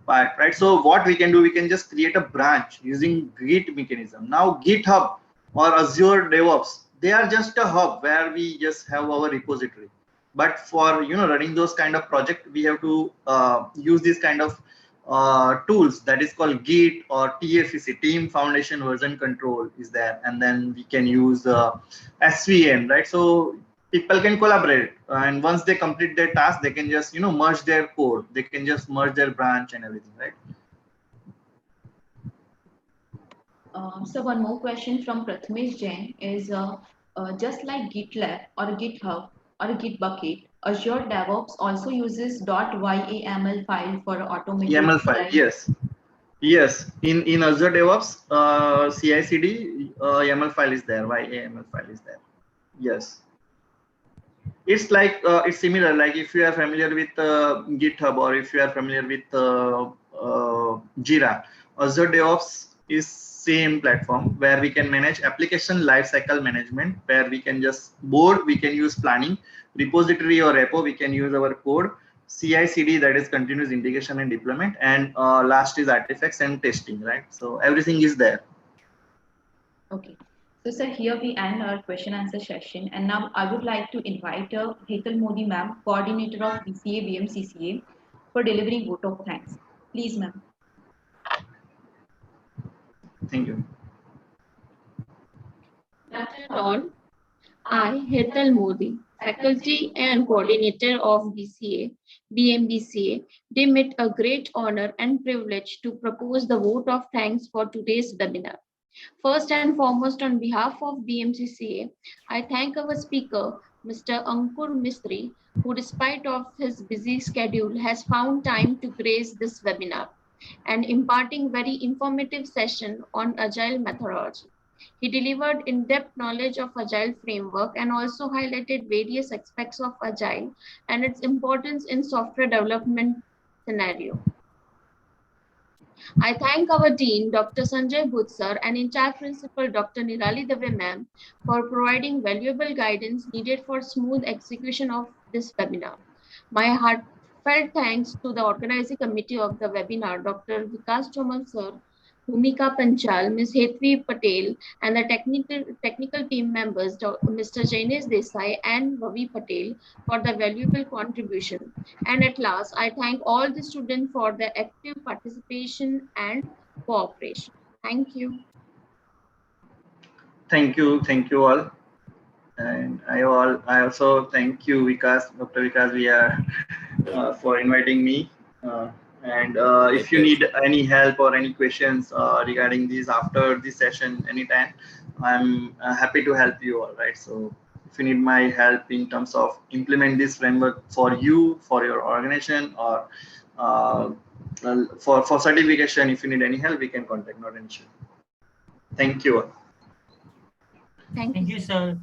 part, right? So what we can do, we can just create a branch using Git mechanism. Now GitHub or Azure DevOps, they are just a hub where we just have our repository. But for running those kind of project, we have to use this kind of tools that is called Git or TFVC, Team Foundation Version Control is there, and then we can use SVN, right? So people can collaborate, and once they complete their task, they can just merge their code, they can just merge their branch and everything, right? So one more question from Prathamesh Jain is just like GitLab or GitHub or Gitbucket, Azure DevOps also uses .yaml file for automated YAML file, yes. In Azure DevOps, CI/CD YAML file is there. YAML file is there. Yes. It's like it's similar. Like if you are familiar with GitHub or if you are familiar with Jira, Azure DevOps is same platform where we can manage application lifecycle management, where we can just we can use planning, repository or repo, we can use our code, CI/CD, that is continuous integration and deployment, and last is artifacts and testing, right? So everything is there. Okay. So sir, here we end our question answer session, and now I would like to invite Hetal Modi ma'am, coordinator of BCA BMCCA, for delivering vote of thanks. Please, ma'am. Thank you. Good afternoon. I, Hetal Modi, faculty and coordinator of BCA, BMBCA, deem it a great honor and privilege to propose the vote of thanks for today's webinar. First and foremost, on behalf of BMCCA, I thank our speaker, Mr. Ankur Mistry, who despite of his busy schedule has found time to grace this webinar and imparting very informative session on agile methodology. He delivered in-depth knowledge of agile framework and also highlighted various aspects of agile and its importance in software development scenario. I thank our Dean, Dr. Sanjay Bhutt sir, and in-charge principal, Dr. Nirali Dave ma'am, for providing valuable guidance needed for smooth execution of this webinar. My heartfelt thanks to the organizing committee of the webinar, Dr. Vikas Chomal sir, Bhumika Panchal, Ms. Hetvi Patel, and the technical team members, Mr. Jainesh Desai and Ravi Patel, for the valuable contribution. And at last, I thank all the students for their active participation and cooperation. Thank you. Thank you all. And I also thank you, Vikas, Dr. Vikas Via, for inviting me. And if you need any help or any questions regarding these after this session, anytime, I'm happy to help you all, right? So if you need my help in terms of implement this framework for you, for your organization, or for certification, if you need any help, we can contact, not an issue. Thank you all. Thank you, sir.